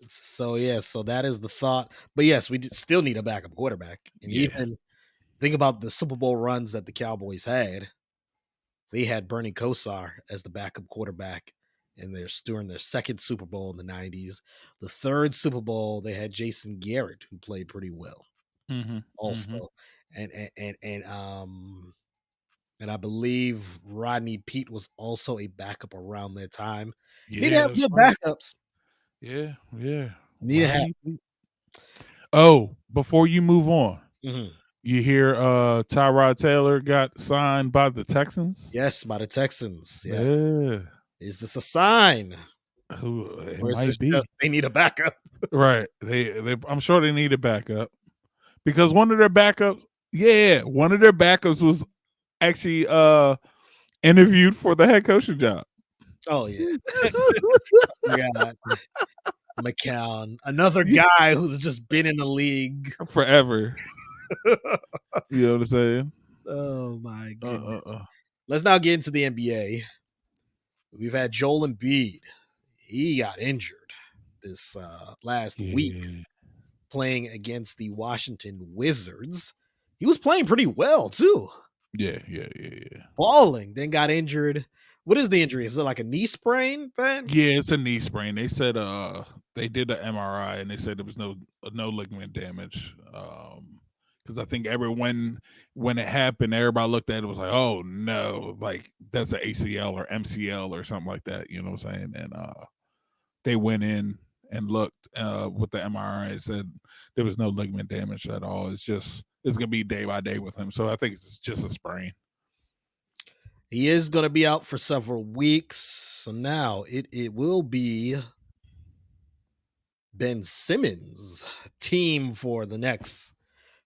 So that is the thought. But yes, we still need a backup quarterback. And even think about the Super Bowl runs that the Cowboys had. They had Bernie Kosar as the backup quarterback, and during their second Super Bowl in the 90s. The third Super Bowl, they had Jason Garrett, who played pretty well. Also. And I believe Rodney Peete was also a backup around that time. Need to have good backups. Yeah. Need to have. Oh, before you move on, you hear Tyrod Taylor got signed by the Texans? Yes, by the Texans. Yeah. Is this a sign? It or is might this be. just they need a backup? Right. I'm sure they need a backup because one of their backups was actually interviewed for the head coaching job. Oh yeah. McCown, another guy who's just been in the league forever. You know what I'm saying? Oh my goodness. Let's now get into the NBA. We've had Joel Embiid. He got injured this last week playing against the Washington Wizards. He was playing pretty well too. Yeah. Balling, then got injured. What is the injury? Is it like a knee sprain, Ben? Yeah, it's a knee sprain. They said they did an MRI and they said there was no ligament damage. Because I think everyone, when it happened, everybody looked at it was like, oh no, like that's an ACL or MCL or something like that. You know what I'm saying? And they went in and looked with the MRI and said there was no ligament damage at all. It's gonna be day by day with him. So I think it's just a sprain. He is going to be out for several weeks. So now it will be Ben Simmons' team for the next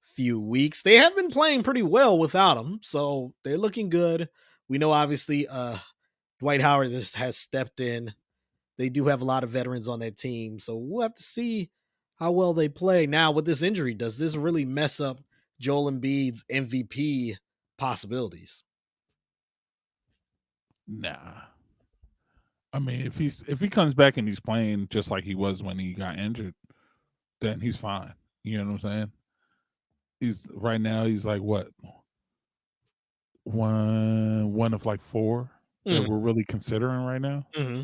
few weeks. They have been playing pretty well without him, so they're looking good. We know obviously Dwight Howard has stepped in. They do have a lot of veterans on that team, so we'll have to see how well they play. Now with this injury, does this really mess up Joel Embiid's MVP possibilities? Nah. I mean, if he comes back and he's playing just like he was when he got injured, then he's fine. You know what I'm saying? He's right now he's like what? One of like four that we're really considering right now. Mm-hmm.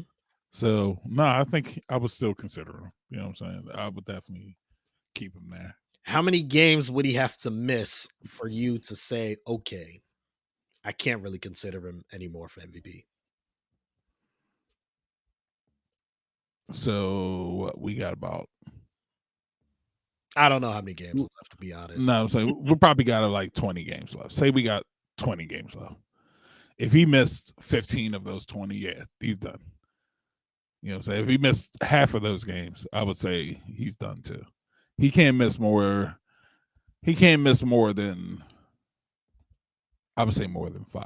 So no, I think I would still consider him. You know what I'm saying? I would definitely keep him there. How many games would he have to miss for you to say, okay, I can't really consider him anymore for MVP? So what, we got about, I don't know how many games left, to be honest. no, so we probably got like 20 games left. Say we got 20 games left. If he missed 15 of those 20, yeah, he's done. You know what I'm saying? If he missed half of those games, I would say he's done too. He can't miss more. He can't miss more than, I would say more than 5.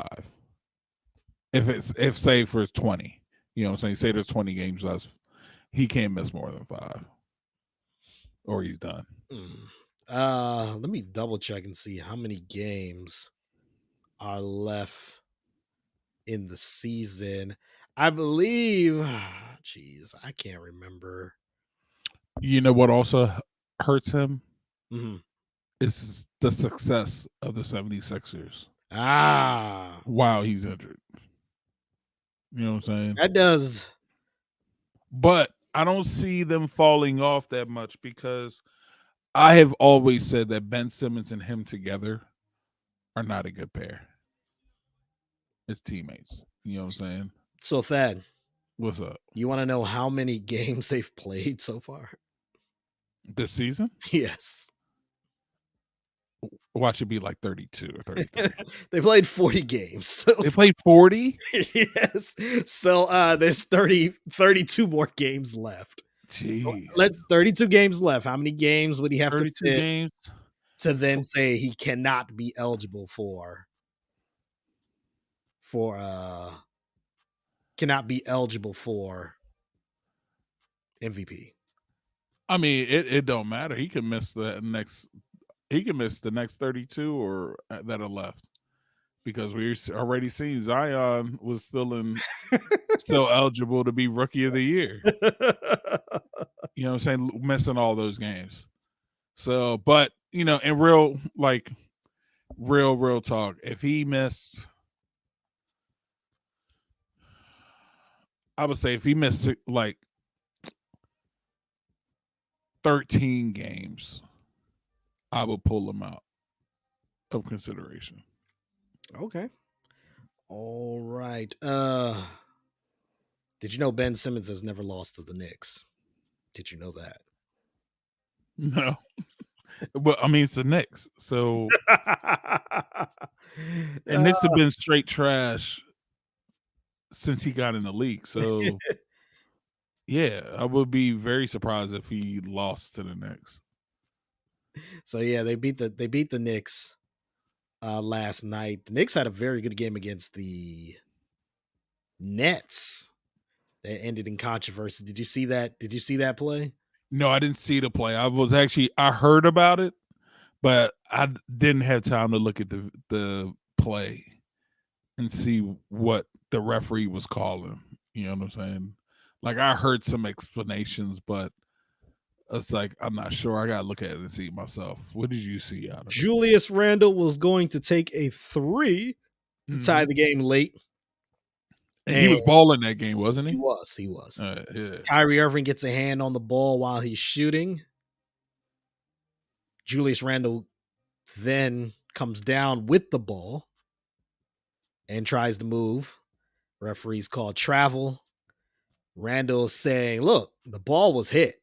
If say for 20, you know what I'm saying? Say there's 20 games left, he can't miss more than 5. Or he's done. Let me double check and see how many games are left in the season. I believe, I can't remember. You know what also hurts him? Mm-hmm. Is the success of the 76ers. While he's injured. You know what I'm saying? That does. But I don't see them falling off that much because I have always said that Ben Simmons and him together are not a good pair. It's teammates. You know what I'm saying? So, Thad, what's up? You want to know how many games they've played so far? This season? Yes. Watch it be like 32 or 33. They played 40 games. So they played 40? Yes. So there's 32 more games left. Jeez. 32 games left. How many games would he have to miss games to then say he cannot be eligible for MVP? I mean, it don't matter. He can miss the next 32 or that are left. Because we already seen Zion was still eligible to be Rookie of the Year. You know what I'm saying? Missing all those games. So, but, you know, in real talk, if he missed, I would say if he missed like 13 games, I would pull him out of consideration. Okay. All right. Did you know Ben Simmons has never lost to the Knicks? Did you know that? No. But I mean, it's the Knicks. So and Knicks have been straight trash since he got in the league. So yeah, I would be very surprised if he lost to the Knicks. So yeah, they beat the Knicks last night. The Knicks had a very good game against the Nets. That ended in controversy. Did you see that? Did you see that play? No, I didn't see the play. I heard about it, but I didn't have time to look at the play and see what the referee was calling. You know what I'm saying? Like I heard some explanations, but it's like I'm not sure. I gotta look at it and see myself. What did you see out of it? Julius Randle was going to take a 3 to tie the game late. And he was balling that game, wasn't he? He was. Yeah. Kyrie Irving gets a hand on the ball while he's shooting. Julius Randle then comes down with the ball and tries to move. Referees call travel. Randall's saying, look, the ball was hit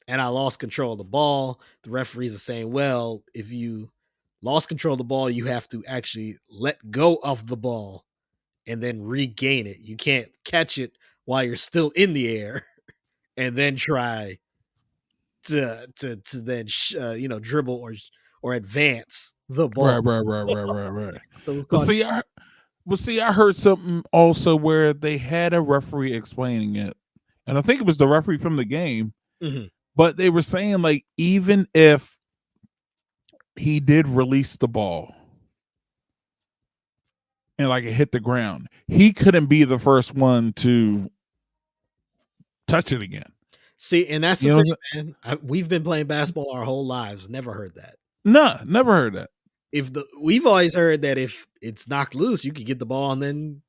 and I lost control of the ball. The referees are saying, well, if you lost control of the ball, you have to actually let go of the ball and then regain it. You can't catch it while you're still in the air and then try to then dribble or advance the ball. Right. So it was But called. see, I heard something also where they had a referee explaining it, and I think it was the referee from the game. Mhm. But they were saying like even if he did release the ball and like it hit the ground, he couldn't be the first one to touch it again. See, and that's the You know, thing, man. We've been playing basketball our whole lives. Never heard that. no, never heard that. We've always heard that if it's knocked loose, you could get the ball and then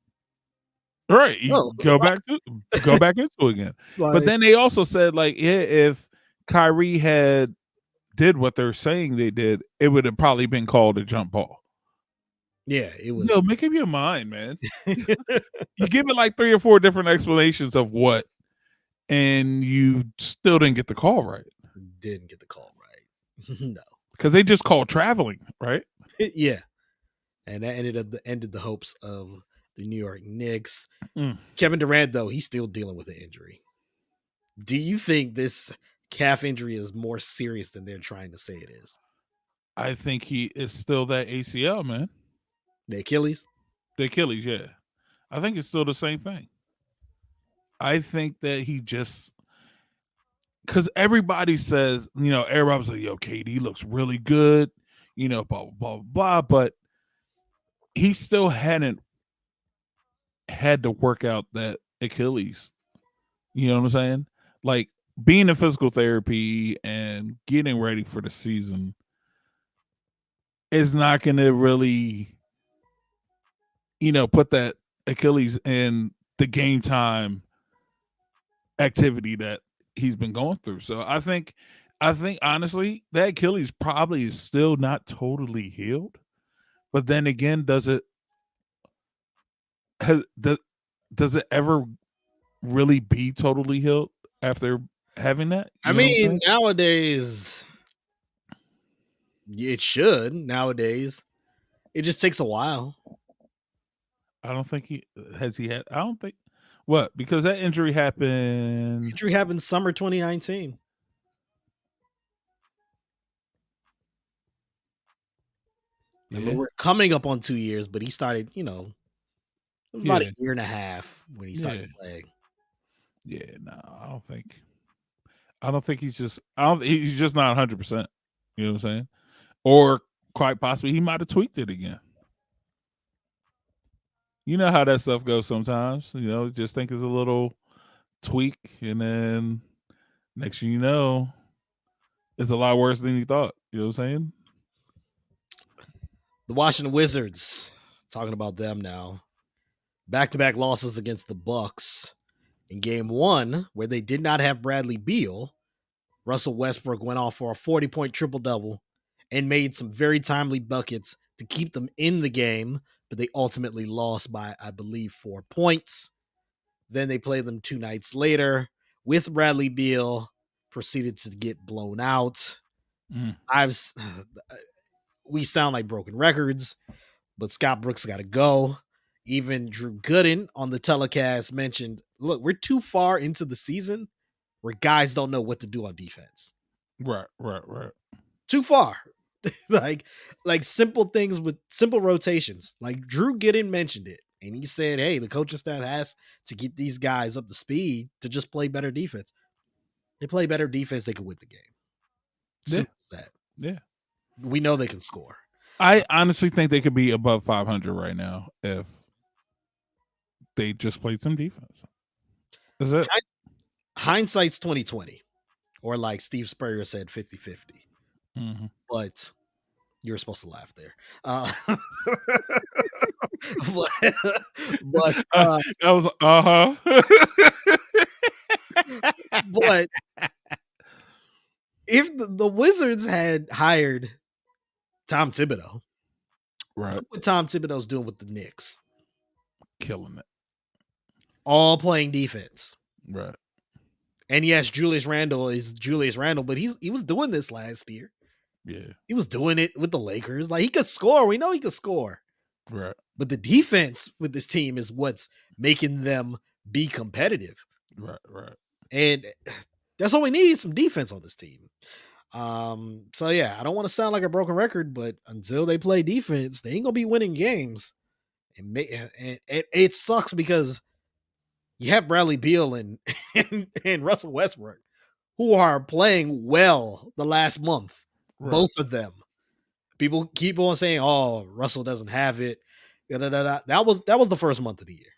Right, you go back into it again. But then they also said like, yeah, if Kyrie had did what they're saying they did, it would have probably been called a jump ball. Yeah, it was. Yo, make up your mind, man. You give it like 3 or 4 different explanations of what, and you still didn't get the call right. Didn't get the call right. No, because they just called traveling, right? Yeah, and that ended the hopes of the New York Knicks. Mm. Kevin Durant, though, he's still dealing with the injury. Do you think this calf injury is more serious than they're trying to say it is? I think he is still that ACL, man. The Achilles? The Achilles, yeah. I think it's still the same thing. I think that he just, because everybody says, everybody's like, yo, KD looks really good, blah, blah, blah, blah, but he still hadn't had to work out that Achilles. You know what I'm saying? Like being in physical therapy and getting ready for the season is not going to really, put that Achilles in the game time activity that he's been going through. So I think honestly that Achilles probably is still not totally healed. But then again, does it ever really be totally healed after having that? I mean, nowadays it should. Nowadays, it just takes a while. I don't think he had. I don't think what, because that injury happened. Injury happened summer 2019. I mean, we're coming up on 2 years, but he started, it was about a year and a half when he started playing. Yeah, no, I don't think he's just. He's just not 100%. You know what I'm saying? Or quite possibly he might have tweaked it again. You know how that stuff goes sometimes. Just think it's a little tweak, and then next thing you know, it's a lot worse than you thought. You know what I'm saying? The Washington Wizards, talking about them now. Back-to-back losses against the Bucks. In game 1, where they did not have Bradley Beal, Russell Westbrook went off for a 40-point triple-double and made some very timely buckets to keep them in the game, but they ultimately lost by, I believe, 4 points. Then they played them 2 nights later with Bradley Beal, proceeded to get blown out. We sound like broken records, but Scott Brooks got to go. Even Drew Gooden on the telecast mentioned, look, we're too far into the season where guys don't know what to do on defense. Right. Too far. like simple things with simple rotations. Like Drew Gooden mentioned it, and he said, hey, the coaching staff has to get these guys up to speed to just play better defense. They play better defense, they can win the game. Simple as that. Yeah. We know they can score. I honestly think they could be above 500 right now if they just played some defense. That's it. Hindsight's 2020, or like Steve Spurrier said, 50-50. Mm-hmm. But you're supposed to laugh there. but I was but if the Wizards had hired Tom Thibodeau. Right. Look what Tom Thibodeau's doing with the Knicks. Killing it. All playing defense. Right. And yes, Julius Randle is Julius Randle, but he was doing this last year. Yeah. He was doing it with the Lakers. Like, he could score. We know he could score. Right. But the defense with this team is what's making them be competitive. Right. Right. And that's all we need, some defense on this team. So yeah, I don't want to sound like a broken record, but until they play defense, they ain't gonna be winning games. And it sucks because you have Bradley Beal and, and Russell Westbrook, who are playing well the last month. Right. Both of them. People keep on saying, "Oh, Russell doesn't have it." That was the first month of the year.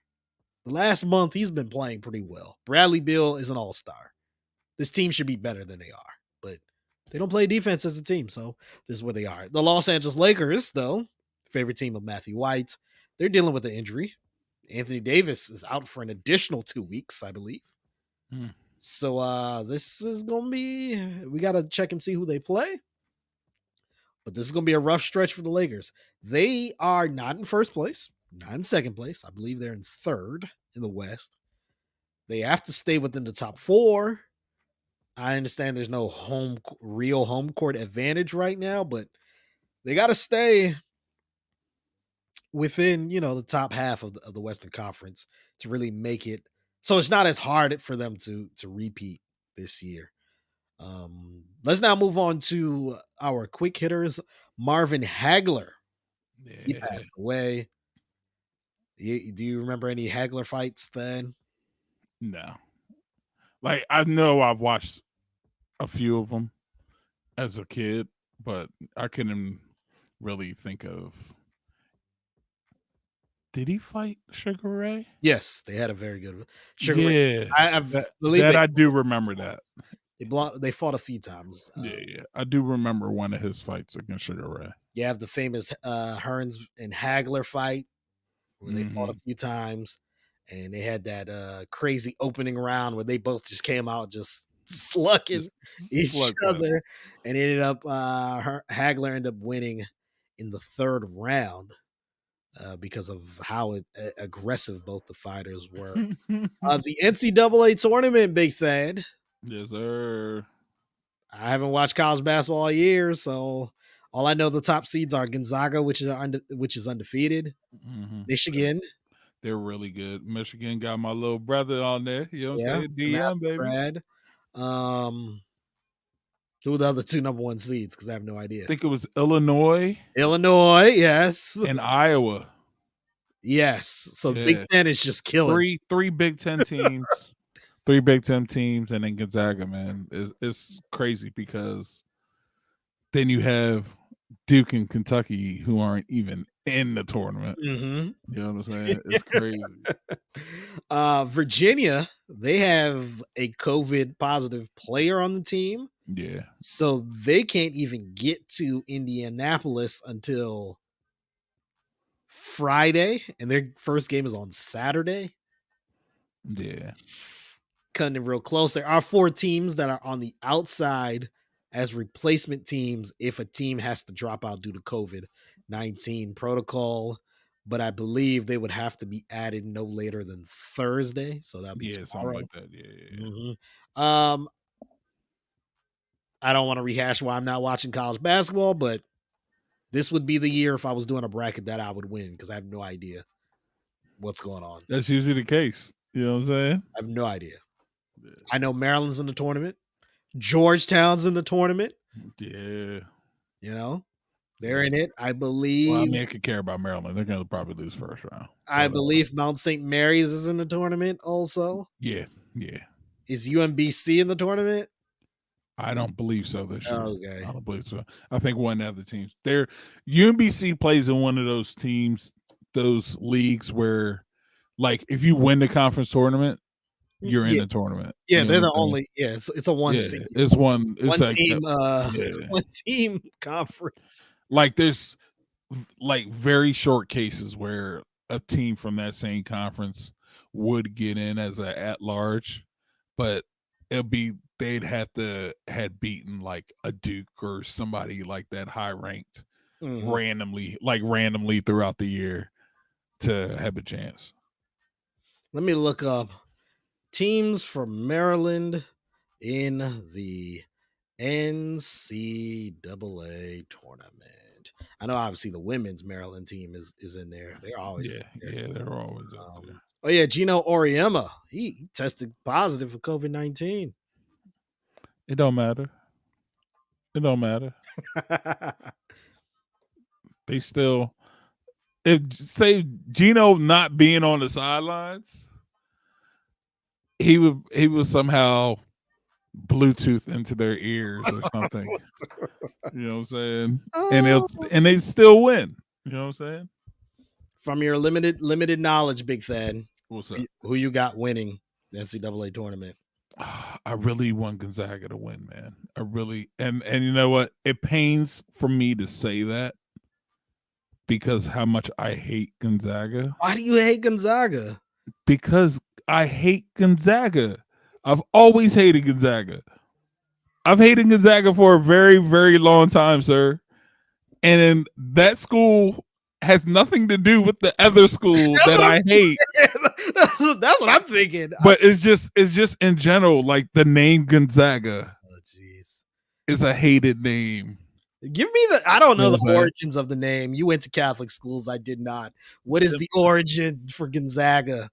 The last month, he's been playing pretty well. Bradley Beal is an all-star. This team should be better than they are, but they don't play defense as a team, so this is where they are. The Los Angeles Lakers, though, favorite team of Matthew White, they're dealing with an injury. Anthony Davis is out for an additional 2 weeks, I believe. So this is gonna be, we gotta check and see who they play. But this is gonna be a rough stretch for the Lakers. They are not in first place, not in second place. I believe they're in third in the West. They have to stay within the top 4. I understand there's no real home court advantage right now, but they got to stay within, the top half of the Western Conference to really make it. So it's not as hard for them to repeat this year. Let's now move on to our quick hitters. Marvin Hagler. Yeah. He passed away. Do you remember any Hagler fights then? No. Like, I know I've watched a few of them as a kid, but I couldn't really think of. Did he fight Sugar Ray? Yes, they had a very good Sugar yeah, Ray. I believe that I do remember that. They fought a few times. Yeah, I do remember one of his fights against Sugar Ray. You have the famous Hearns and Hagler fight where they fought a few times, and they had that crazy opening round where they both just came out just slugging each other, and ended up Hagler ended up winning in the third round because of how aggressive both the fighters were. The NCAA tournament, BigThad. Yes, sir. I haven't watched college basketball all year, so all I know the top seeds are Gonzaga, which is undefeated. Michigan, they're really good. Michigan got my little brother on there. You know what I'm saying? DM, baby. Brad. Who are the other 2 number 1 seeds? Because I have no idea. I think it was Illinois. Yes. And Iowa. Yes. So Big Ten is just killing. Three Big Ten teams. 3 Big Ten teams, and then Gonzaga, man. It's crazy because then you have Duke and Kentucky who aren't even in the tournament. You know what I'm saying? It's crazy. Virginia, they have a COVID positive player on the team. Yeah. So they can't even get to Indianapolis until Friday, and their first game is on Saturday. Yeah. Cutting it real close. There are 4 teams that are on the outside as replacement teams if a team has to drop out due to COVID-19 protocol, but I believe they would have to be added no later than Thursday. So that'd be something like that. Yeah. I don't want to rehash why I'm not watching college basketball, but this would be the year if I was doing a bracket that I would win because I have no idea what's going on. That's usually the case. You know what I'm saying? I have no idea. Yeah. I know Maryland's in the tournament. Georgetown's in the tournament. Yeah. They're in it. I believe. Well, I mean, I could care about Maryland. They're going to probably lose first round. I believe Mount St. Mary's is in the tournament also. Yeah. Is UMBC in the tournament? I don't believe so this year. Okay. I don't believe so. I think one of the teams. UMBC plays in one of those teams, those leagues where, like, if you win the conference tournament, you're in the tournament. Yeah, they're the only. Yeah, it's a one seed. It's one. It's one like team. One team conference. Like there's like very short cases where a team from that same conference would get in as a at large, but they'd had beaten like a Duke or somebody like that high ranked randomly throughout the year to have a chance. Let me look up teams for Maryland in the NCAA tournament. I know obviously the women's Maryland team is in there. They're always they're always up there. Oh yeah, Gino Auriemma. He tested positive for COVID-19. It don't matter. It don't matter. They still, if say Gino not being on the sidelines, he would somehow Bluetooth into their ears or something. You know what I'm saying? And they still win. You know what I'm saying? From your limited knowledge, BigThad, What's up? who you got winning the NCAA tournament? I really want Gonzaga to win, man. I really and you know what? It pains for me to say that because how much I hate Gonzaga. Why do you hate Gonzaga? Because I hate Gonzaga. I've always hated Gonzaga. I've hated Gonzaga for a very, very long time, sir. And that school has nothing to do with the other school that I hate. That's what I'm thinking. But it's just in general, like the name Gonzaga is a hated name. Give me I don't know the origins of the name. You went to Catholic schools. I did not. What is the origin for Gonzaga?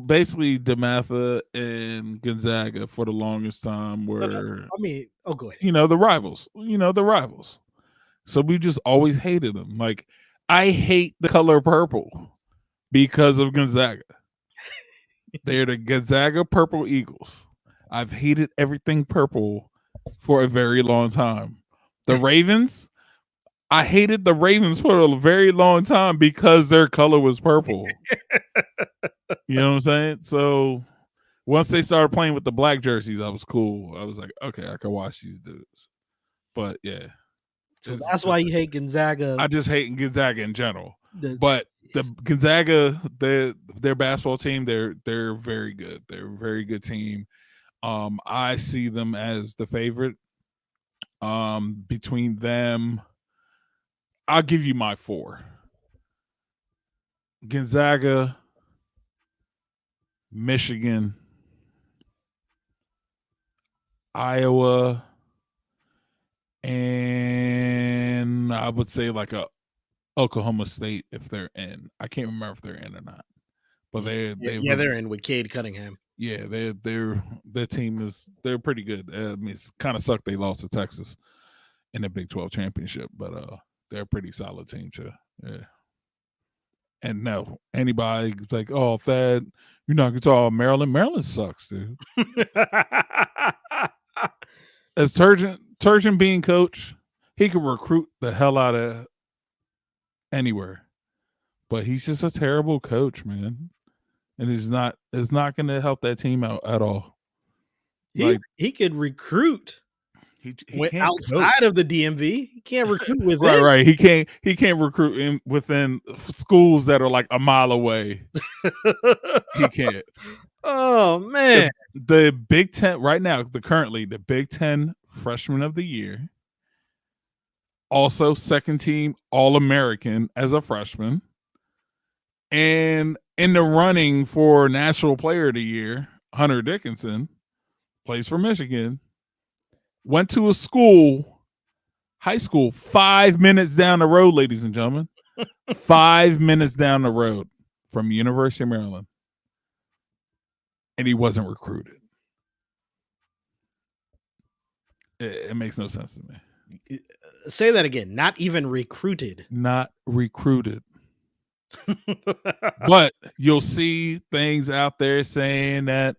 Basically, DeMatha and Gonzaga for the longest time were. Go ahead. The rivals. The rivals. So we just always hated them. Like, I hate the color purple because of Gonzaga. They're the Gonzaga Purple Eagles. I've hated everything purple for a very long time. The Ravens, I hated the Ravens for a very long time because their color was purple. You know what I'm saying? So once they started playing with the black jerseys, I was cool. I was like, okay, I can watch these dudes. But yeah. So that's why you hate Gonzaga. I just hate Gonzaga in general. But the Gonzaga, their basketball team, they're very good. They're a very good team. I see them as the favorite. Between them, I'll give you my 4. Gonzaga, Michigan, Iowa, and I would say like a Oklahoma State if they're in. I can't remember if they're in or not, but they're in with Cade Cunningham. Yeah, their team they're pretty good. I mean, it's kind of sucked they lost to Texas in the Big 12 championship, but they're a pretty solid team too. Yeah. And no, anybody's like, oh, Thad, you're not gonna talk about Maryland. Maryland sucks, dude. As Turgeon being coach, he could recruit the hell out of anywhere, but he's just a terrible coach, man. And it's not going to help that team out at all. He could recruit. He outside coach. Of the DMV. He can't recruit within. Right. He can't recruit within schools that are like a mile away. He can't. Oh man. The Big Ten right now, the Big Ten Freshman of the Year. Also second team All-American as a freshman. And in the running for National Player of the Year, Hunter Dickinson plays for Michigan. Went to a high school, 5 minutes down the road, ladies and gentlemen. 5 minutes down the road from University of Maryland. And he wasn't recruited. It makes no sense to me. Say that again. Not even recruited. Not recruited. But you'll see things out there saying that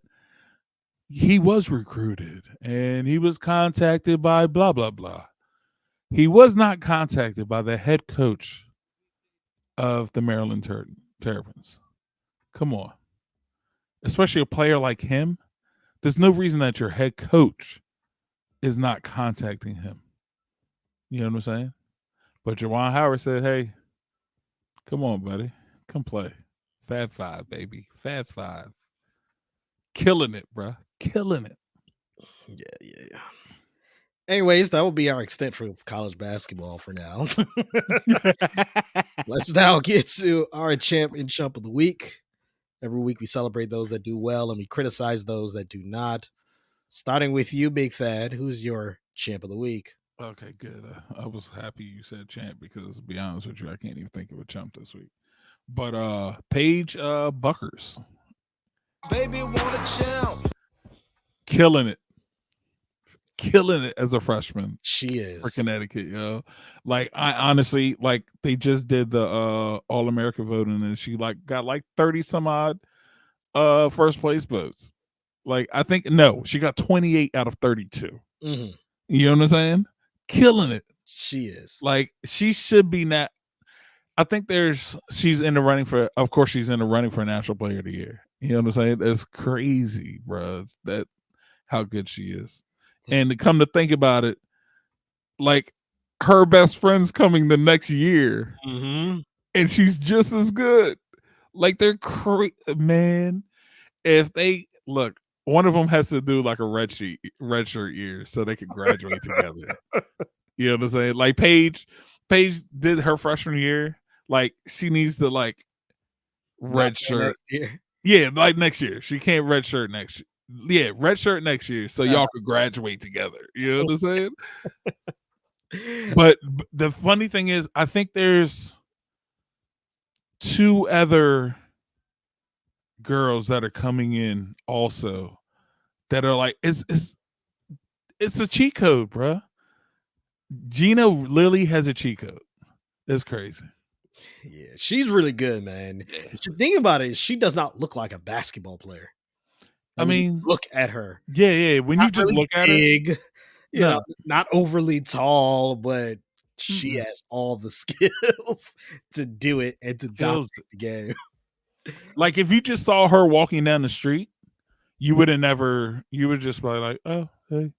he was recruited and he was contacted by blah, blah, blah. He was not contacted by the head coach of the Maryland Terrapins. Come on. Especially a player like him. There's no reason that your head coach is not contacting him. You know what I'm saying? But Juwan Howard said, hey, come on, buddy. Come play. Fab 5, baby. Fab 5. Killing it, bro. Killing it. Yeah. Anyways, that will be our extent for college basketball for now. Let's now get to our champ and chump of the week. Every week we celebrate those that do well and we criticize those that do not. Starting with you, Big Thad, who's your champ of the week? Okay, good. I was happy you said champ because to be honest with you, I can't even think of a chump this week. But Paige Buckers. Baby want a champ. Killing it. Killing it as a freshman She is for Connecticut, yo. Like I honestly like they just did the All America voting and she like got like 30 some odd first place votes. Like I think no, she got 28 out of 32. Mm-hmm. You know what I'm saying? Killing it. She is. Like she should be not. I think she's in the running for. Of course, she's in the running for National Player of the Year. You know what I'm saying? That's crazy, bro. That how good she is. And to come to think about it, like her best friend's coming the next year, and she's just as good. Like they're man. If they look, one of them has to do like a red shirt year so they can graduate together. You know what I'm saying? Like Paige did her freshman year. Like she needs to like red shirt. Yeah, like next year. She can't red shirt next year. Yeah, red shirt next year so y'all could graduate together. You know what I'm saying? But the funny thing is, I think there's two other girls that are coming in also that are like it's a cheat code, bro. Gina literally has a cheat code. It's crazy. Yeah, she's really good, man. The thing about it is she does not look like a basketball player. I mean, look at her. Yeah. When you just really look at her, you know, not overly tall, but she has all the skills to do it and to dominate the game. Like if you just saw her walking down the street, you would just be like, oh, hey,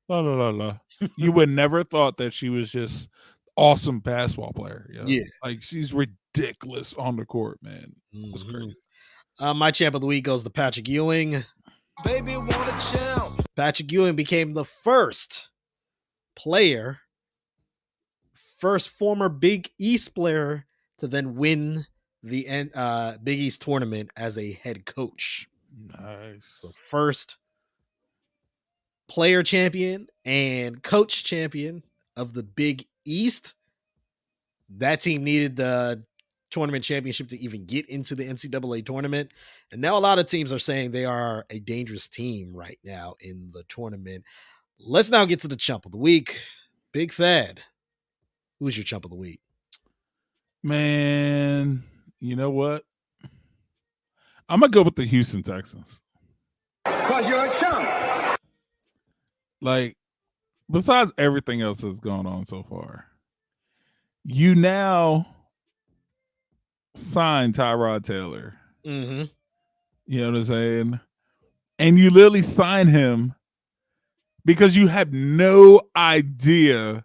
la la la la. You would never thought that she was just awesome basketball player. You know? Yeah, like she's ridiculous on the court, man. It's crazy. My champ of the week goes to Patrick Ewing. Baby want a champ. Patrick Ewing became the first former Big East player to then win the Big East tournament as a head coach. Nice. So first player champion and coach champion of the Big East. That team needed the tournament championship to even get into the NCAA tournament. And now a lot of teams are saying they are a dangerous team right now in the tournament. Let's now get to the chump of the week. Big Thad, who's your chump of the week? Man, you know what? I'm going to go with the Houston Texans. Because you're a chump. Like, besides everything else that's going on so far, you now sign Tyrod Taylor. Mm-hmm. You know what I'm saying? And you literally sign him because you have no idea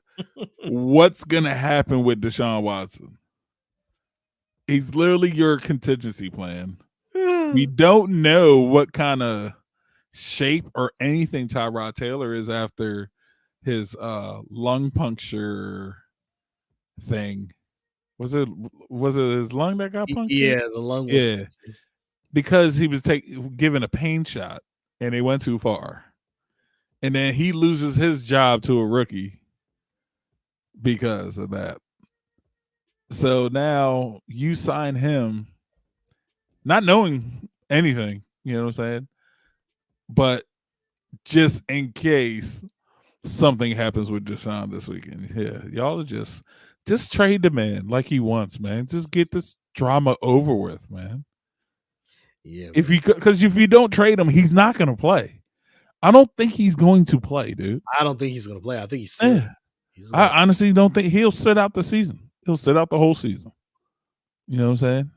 what's going to happen with Deshaun Watson. He's literally your contingency plan. We don't know what kind of shape or anything Tyrod Taylor is after his lung puncture thing. Was it his lung that got punctured? Yeah, the lung was punctured. Because he was given a pain shot and they went too far. And then he loses his job to a rookie because of that. So now you sign him not knowing anything, you know what I'm saying? But just in case something happens with Deshaun this weekend. Yeah, y'all are just trade the man like he wants, man. Just get this drama over with, man. Yeah. Because if you don't trade him, he's not going to play. I don't think he's going to play, dude. I don't think he's going to play. I think he's serious. Yeah. I honestly don't think he'll sit out the season. He'll sit out the whole season. You know what I'm saying?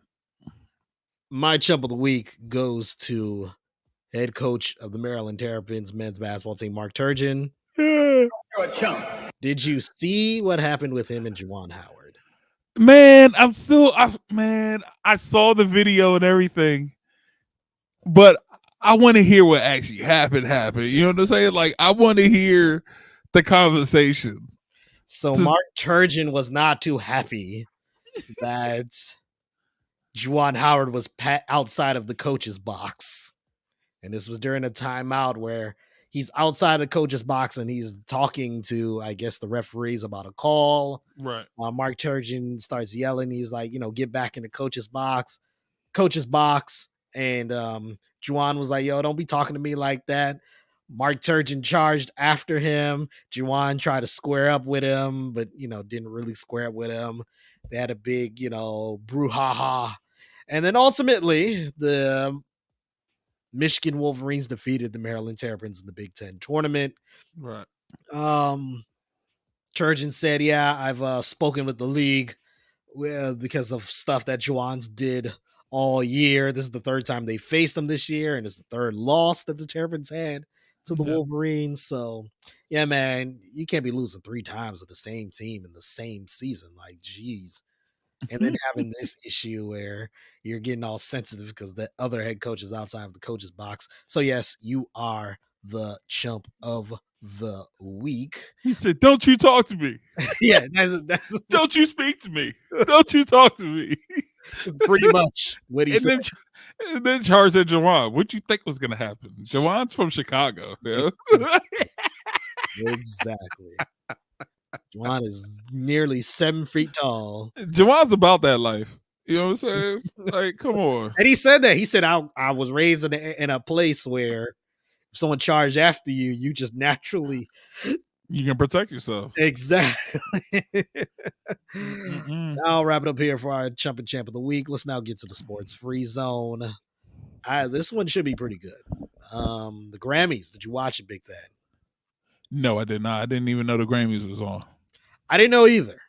My chump of the week goes to head coach of the Maryland Terrapins men's basketball team, Mark Turgeon. You're a chump. Did you see what happened with him and Juwan Howard? Man, I saw the video and everything, but I want to hear what actually happened. You know what I'm saying? Like, I want to hear the conversation. So Just- Mark Turgeon was not too happy that Juwan Howard was outside of the coach's box. And this was during a timeout where he's outside the coach's box and he's talking to, I guess, the referees about a call. Right. Mark Turgeon starts yelling. He's like, get back in the coach's box. And Juwan was like, yo, don't be talking to me like that. Mark Turgeon charged after him. Juwan tried to square up with him, but, didn't really square up with him. They had a big, brouhaha. And then ultimately, the Michigan Wolverines defeated the Maryland Terrapins in the Big Ten tournament. Right. Turgeon said, yeah, I've spoken with the league because of stuff that Juwan's did all year. This is the third time they faced them this year, and it's the third loss that the Terrapins had to the Wolverines. So, yeah, man, you can't be losing 3 times to the same team in the same season. Like, geez. And then having this issue where you're getting all sensitive because the other head coach is outside of the coach's box. So, yes, you are the chump of the week. He said, don't you talk to me. Yeah. Don't you speak to me. Don't you talk to me. It's pretty much what he said. And then charged at Juwan. What you think was going to happen? Juwan's from Chicago. Yeah? Exactly. Juwan is nearly 7 feet tall. Juwan's about that life. You know what I'm saying? Like, come on. And he said that. He said, I was raised in a place where if someone charged after you, you just naturally... You can protect yourself. Exactly. I'll wrap it up here for our Chump and Champ of the week. Let's now get to the sports free zone. This one should be pretty good. The Grammys. Did you watch it, BigThad? No, I did not. I didn't even know the Grammys was on. I didn't know either.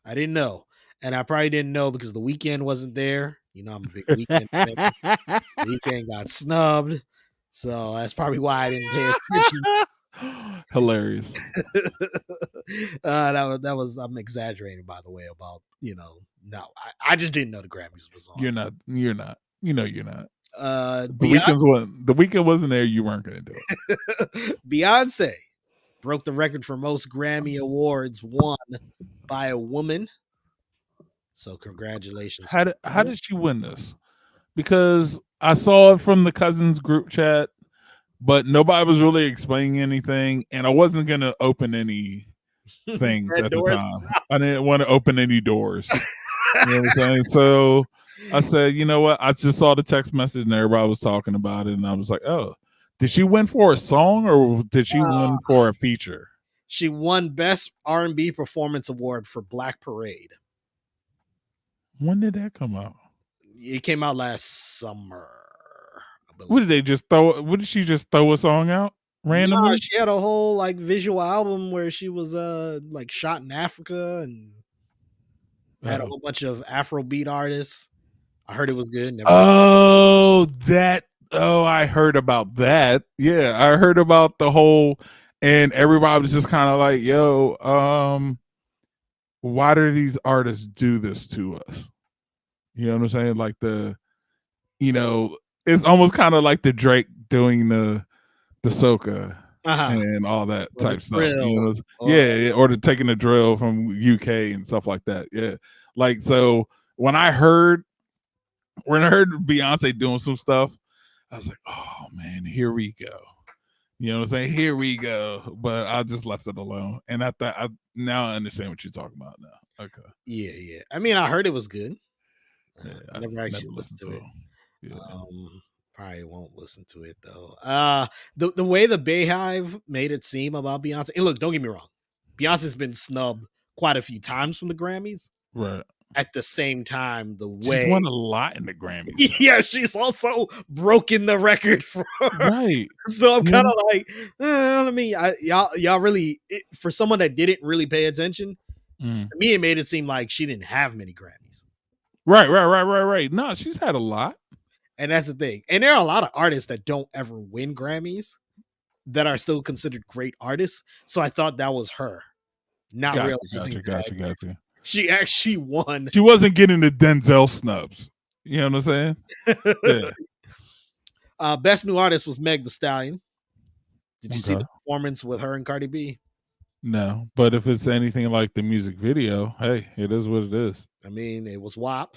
I didn't know. And I probably didn't know because the Weeknd wasn't there. I'm a big Weeknd fan. The Weeknd got snubbed. So that's probably why I didn't pay attention. Hilarious. That was I'm exaggerating, by the way, about no, I just didn't know the Grammys was on. You're not. You're not. You're not. The Weeknd wasn't there. You weren't going to do it. Beyonce broke the record for most Grammy awards won by a woman. So congratulations. How did she win this? Because I saw it from the Cousins group chat, but nobody was really explaining anything, and I wasn't going to open any things at the time. I didn't want to open any doors. You know what I'm saying? So I said, you know what? I just saw the text message and everybody was talking about it, and I was like, oh, did she win for a song or did she win for a feature? She won Best R&B Performance Award for Black Parade. When did that come out? It came out last summer. What did they just throw? What did she just throw a song out randomly? No, she had a whole visual album where she was shot in Africa and had a whole bunch of Afrobeat artists. I heard it was good. I heard about that. Yeah, I heard about the whole, and everybody was just kind of like, yo, why do these artists do this to us? You know what I'm saying? Like it's almost kind of like the Drake doing the soca and all that or type stuff. Drill. Or taking the drill from UK and stuff like that. Yeah. Like, so when I heard Beyonce doing some stuff, I was like, oh man, here we go. You know what I'm saying? Here we go. But I just left it alone. And I thought now I understand what you're talking about now. Okay. Yeah. I mean, I heard it was good. Yeah, I never actually listened to it. Yeah. Probably won't listen to it though. The way the Bayhive made it seem about Beyonce, and look, don't get me wrong, Beyonce's been snubbed quite a few times from the Grammys. Right. At the same time, the way she's won a lot in the Grammys. Yeah, she's also broken the record for right. So I'm kind of like, I mean, y'all really, for someone that didn't really pay attention, to me, it made it seem like she didn't have many Grammys. Right. No, she's had a lot. And that's the thing. And there are a lot of artists that don't ever win Grammys that are still considered great artists. So I thought that was her. Not realizing Gotcha. She actually won. She wasn't getting the Denzel snubs. You know what I'm saying? Yeah. Best new artist was Meg Thee Stallion. Did you see the performance with her and Cardi B? No, but if it's anything like the music video, hey, it is what it is. I mean, it was WAP.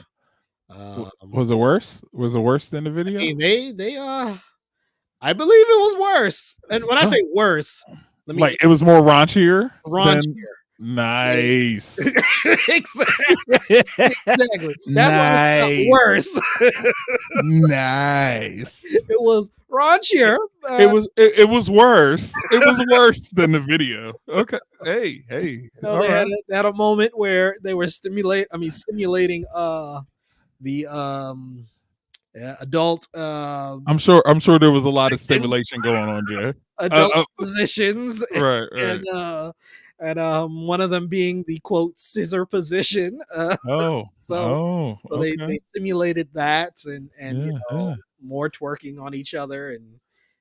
Was it worse? Was it worse than the video? I mean, they I believe it was worse. And when I say worse, let me like it was more raunchier. raunchier. Nice. Exactly. That's why it's not worse. Nice. It was raunchier. It was worse. It was worse than the video. Okay. Hey. You know, they had a moment where they were simulating the adult I'm sure there was a lot of stimulation going on there. adult positions. Right. And one of them being the quote scissor position. So okay. they simulated that and Yeah. more twerking on each other and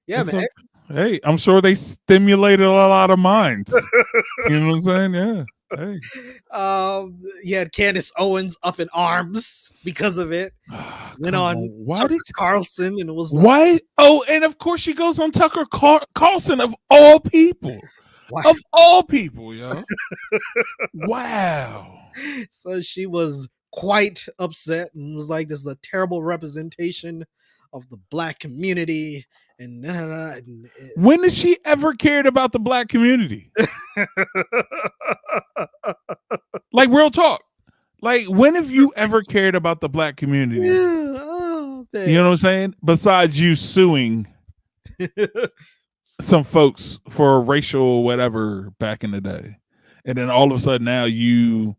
man. Hey, I'm sure they stimulated a lot of minds. You know what I'm saying? Yeah. Hey. You had Candace Owens up in arms because of it. Went on Tucker Carlson and it was why? Oh, and of course she goes on Tucker Carlson of all people. Wow. Of all people, yo. Wow. So she was quite upset and was like, "This is a terrible representation of the black community." And when has she ever cared about the black community? Like real talk. Like when have you ever cared about the black community? You know what I'm saying? Besides you suing some folks for racial whatever back in the day. And then all of a sudden now you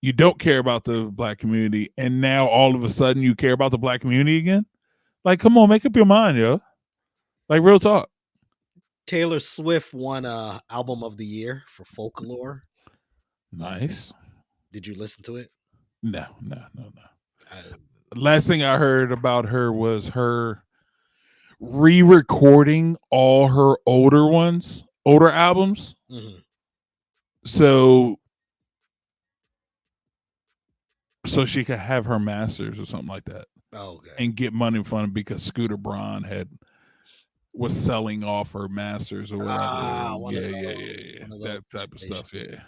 don't care about the black community and now all of a sudden you care about the black community again? Like come on, make up your mind, yo. Like real talk. Taylor Swift won album of the year for Folklore. Nice. Did you listen to it? No. Last thing I heard about her was her re-recording all her older albums. Mm-hmm. So she could have her masters or something like that. Oh, okay. And get money from it because Scooter Braun was selling off her masters or whatever. Yeah. That type of stuff. Yeah.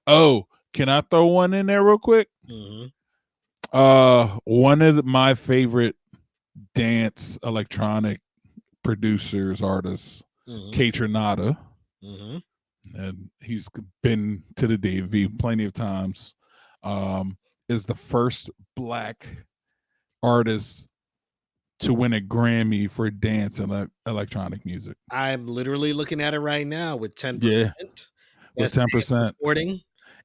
Oh, can I throw one in there real quick? Mm-hmm. One of my favorite dance electronic producers, artists, K Tronada, and he's been to the DMV plenty of times. Is the first black artist to win a Grammy for dance and electronic music. I'm literally looking at it right now with 10%. Yeah, with 10%. Recording.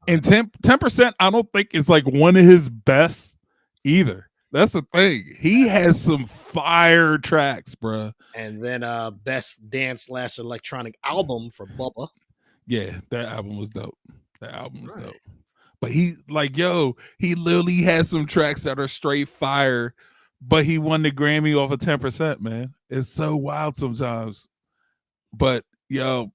And 10%, I don't think is like one of his best either. That's the thing. He has some fire tracks, bro. And then best dance / electronic album for Bubba. Yeah, that album was dope. Dope. But he literally has some tracks that are straight fire. But he won the Grammy off of 10%, man. It's so wild sometimes. But yo,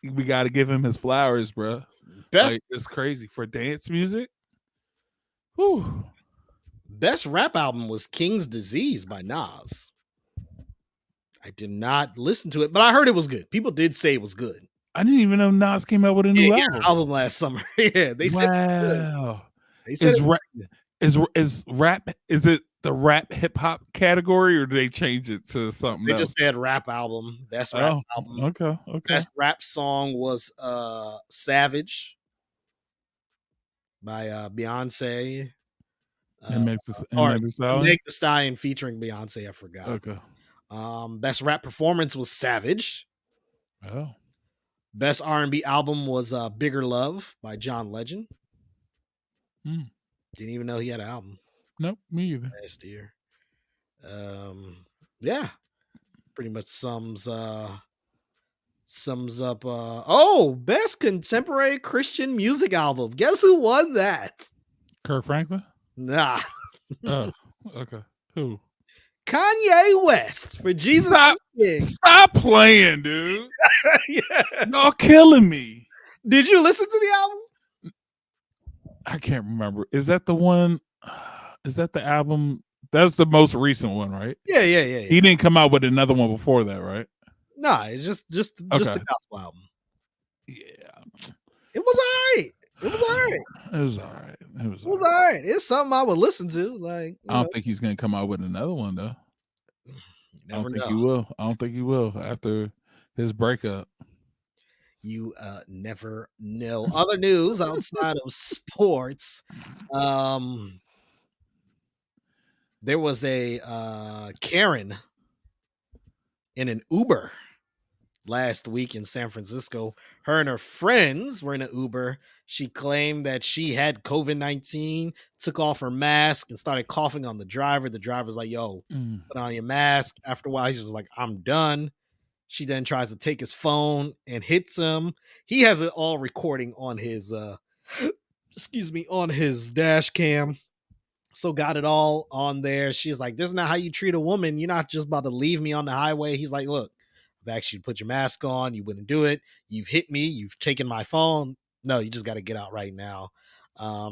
we got to give him his flowers, bro. It's crazy for dance music. Whew. Best rap album was King's Disease by Nas. I did not listen to it, but I heard it was good. People did say it was good. I didn't even know Nas came out with a new album last summer. Yeah, they said wow. They said is rap? Is it the rap hip hop category, or do they change it to something else? They just said rap album. Best rap album. Okay. Best rap song was Savage by Beyonce. Meg Thee Stallion featuring Beyonce. I forgot. Okay. Best rap performance was Savage. Oh. Best R&B album was Bigger Love by John Legend. Didn't even know he had an album. Nope, me either. Last year. Yeah. Pretty much sums up best contemporary Christian music album. Guess who won that? Kirk Franklin? Nah. Oh, okay. Who? Kanye West for Jesus. Stop playing, dude. Yeah. Y'all killing me. Did you listen to the album? I can't remember. Is that the one? Is that the album? That's the most recent one, right? Yeah. He didn't come out with another one before that, right? Nah, it's just the gospel album. Yeah, It was all right. It was all right. It was all right. It was It was all all right. right. It's something I would listen to. Like, I don't think he's gonna come out with another one though. you I don't never think know. he will. I don't think he will after his breakup. You never know. Other news outside of sports. There was a Karen in an Uber last week in San Francisco. Her and her friends were in an Uber. She claimed that she had COVID-19, took off her mask and started coughing on the driver. The driver's like, yo, put on your mask. After a while, he's just like, I'm done. She then tries to take his phone and hits him. He has it all recording on his on his dash cam. So got it all on there. She's like, this is not how you treat a woman. You're not just about to leave me on the highway. He's like, look, I've asked you to put your mask on. You wouldn't do it. You've hit me. You've taken my phone. No, you just got to get out right now.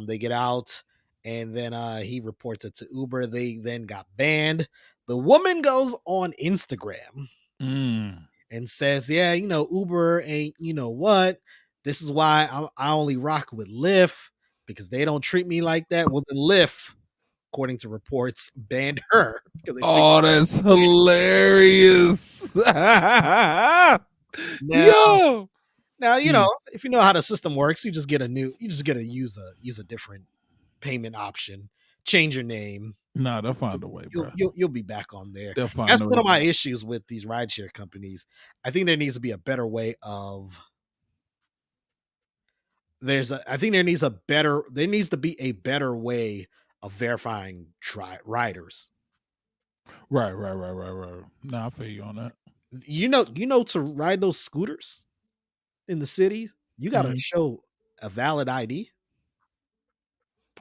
They get out, and then he reports it to Uber. They then got banned. The woman goes on Instagram and says, yeah, Uber ain't, what? This is why I only rock with Lyft because they don't treat me like that. Well, then Lyft, according to reports, banned her. Oh, that's hilarious. Yo. Now, if you know how the system works, you just get to use a different payment option, change your name. Nah, they'll find a way, bro. You'll be back on there. They'll find That's a one way. of my issues with these rideshare companies. I think there needs to be a better way of. There needs to be a better way of verifying riders. Right. Nah, I feel you on that. To ride those scooters in the city, you got to show a valid ID.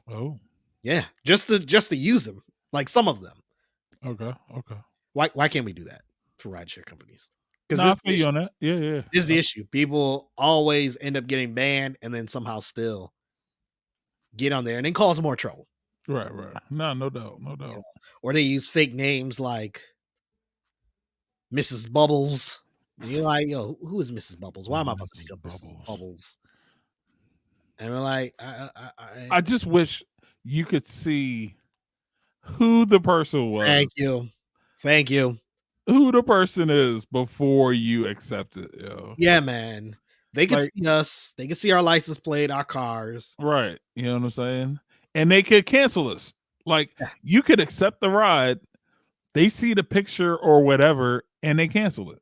Oh, yeah, just to use them, like some of them. Okay. Why can't we do that for rideshare companies? Because I feel you on that. Yeah. This is the issue. People always end up getting banned and then somehow still get on there and then cause more trouble. Right. No doubt. Or they use fake names like Mrs. Bubbles. And you're like, yo, who is Mrs. Bubbles? Why am I about to pick up Mrs. Bubbles? And we're like, I just wish you could see who the person was. Thank you. Who the person is before you accept it, yo. Yeah, man. They can see us. They can see our license plate, our cars. Right. You know what I'm saying? And they could cancel us. Like, you could accept the ride. They see the picture or whatever, and they cancel it.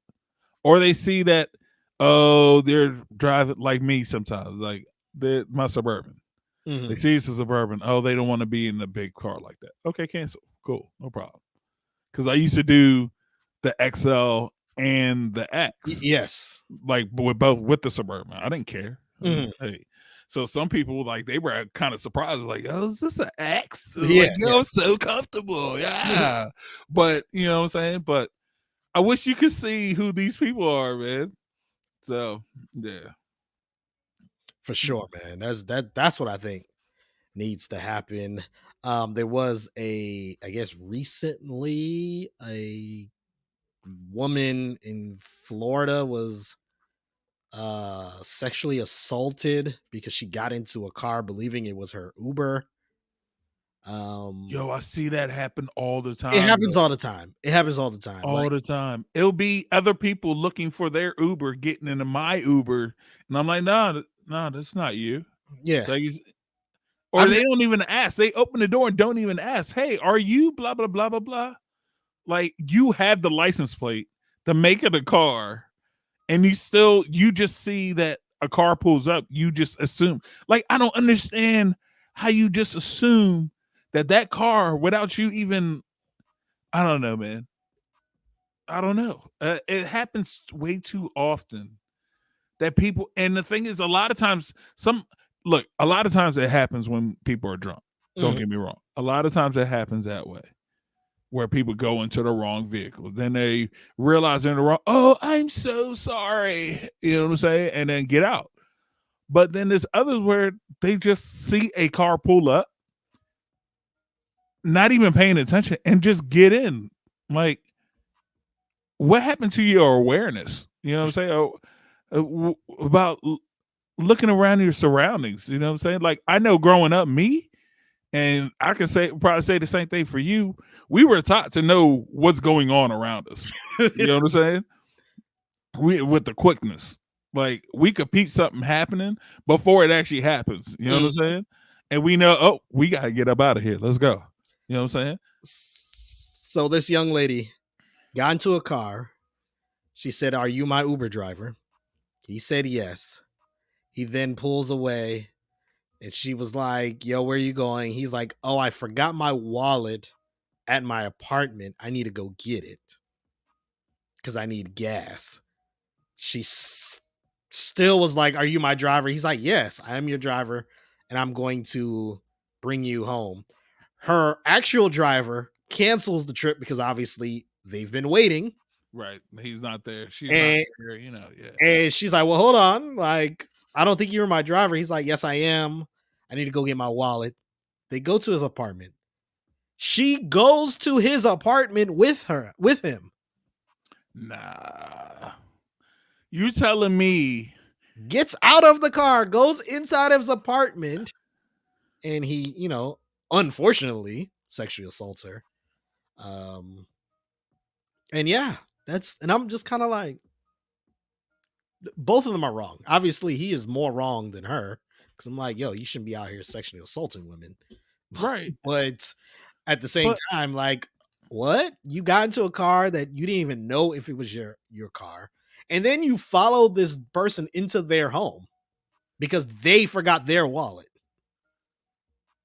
Or they see that, they're driving like me sometimes. Like, they're my Suburban. Mm-hmm. They see it's a Suburban. Oh, they don't want to be in a big car like that. Okay, cancel. Cool. No problem. Because I used to do the XL and the X. Yes. Like with the Suburban. I didn't care. Mm-hmm. Hey. So some people, like, they were kind of surprised, like, oh, is this an X? Yeah, like, I'm so comfortable. Yeah. But, you know what I'm saying? But I wish you could see who these people are, man. So, yeah. For sure, man. That's what I think needs to happen. There was I guess recently, a woman in Florida was sexually assaulted because she got into a car believing it was her Uber. Yo, I see that happen all the time. It happens all the time. All the time. It'll be other people looking for their Uber getting into my Uber, and I'm like, nah, that's not you. Yeah. Or they don't even ask. They open the door and don't even ask. Hey, are you blah blah blah blah blah? Like, you have the license plate, the make of the car, and you just see that a car pulls up. You just assume. Like, I don't understand how you just assume that car without you even. I don't know, man. I don't know. It happens way too often that people. And the thing is, a lot of times it happens when people are drunk. Don't get me wrong. A lot of times it happens that way, where people go into the wrong vehicle. Then they realize they're in the wrong. Oh, I'm so sorry. You know what I'm saying? And then get out. But then there's others where they just see a car pull up, not even paying attention, and just get in. Like, what happened to your awareness? You know what I'm saying? About looking around your surroundings. You know what I'm saying? Like I know growing up, me, and I can probably say the same thing for you. We were taught to know what's going on around us. You know what I'm saying? We with the quickness, like we could peep something happening before it actually happens. You know what I'm saying? And we know, oh, we gotta get up out of here. Let's go. You know what I'm saying? So this young lady got into a car. She said, "Are you my Uber driver?" He said yes. He then pulls away, and she was like, "Yo, where are you going?" He's like, "Oh, I forgot my wallet at my apartment. I need to go get it because I need gas." She still was like, "Are you my driver?" He's like, "Yes, I am your driver, and I'm going to bring you home." Her actual driver cancels the trip because obviously they've been waiting. Right. He's not there. She's And, not there, you know. Yeah. and she's like, "Well, hold on. Like, I don't think you were my driver." He's like, "Yes, I am. I need to go get my wallet." They go to his apartment. She goes to his apartment with him. Nah. You telling me Gets out of the car, goes inside of his apartment, and he, unfortunately sexually assaults her. And yeah, and I'm just kind of like, both of them are wrong. Obviously, he is more wrong than her because I'm like, yo, you shouldn't be out here sexually assaulting women. right? But at the same time, like, what? You got into a car that you didn't even know if it was your car, and then you followed this person into their home because they forgot their wallet.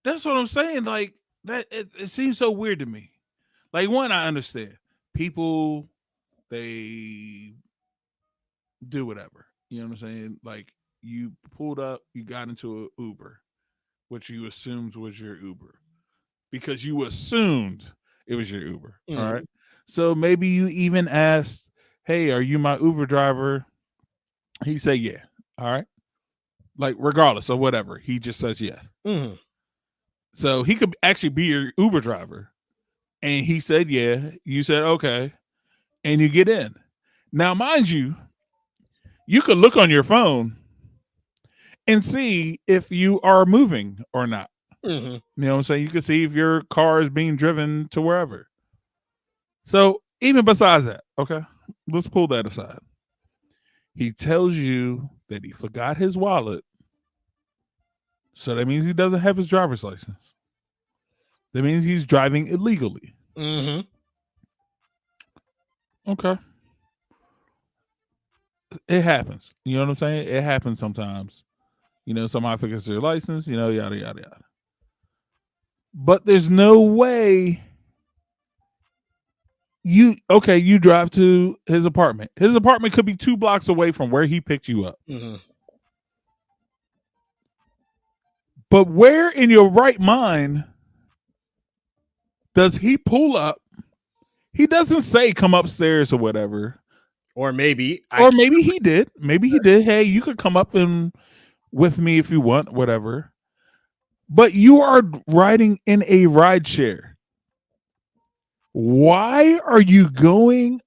That's what I'm saying. Like that, it seems so weird to me. Like one, I understand people they do whatever. You know what I'm saying? Like you pulled up, you got into an Uber, which you assumed was your Uber, because you assumed it was your Uber. All right. So maybe you even asked, "Hey, are you my Uber driver?" He said, "Yeah." All right. Like regardless of whatever, he just says yeah. So he could actually be your Uber driver. And he said, yeah. You said, okay. And you get in. Now, mind you, you could look on your phone and see if you are moving or not. You know what I'm saying? You can see if your car is being driven to wherever. So even besides that, okay, let's pull that aside. He tells you that he forgot his wallet. So that means he doesn't have his driver's license. That means he's driving illegally. Okay. It happens. You know what I'm saying? It happens sometimes. You know, somebody forgets their license, you know, yada, yada, yada. But there's no way you drive to his apartment. His apartment could be 2 blocks away from where he picked you up. But where in your right mind does he pull up? He doesn't say come upstairs or whatever. Or maybe he did. Maybe he did. Hey, you could come up and with me if you want, whatever. But you are riding in a ride share. Why are you going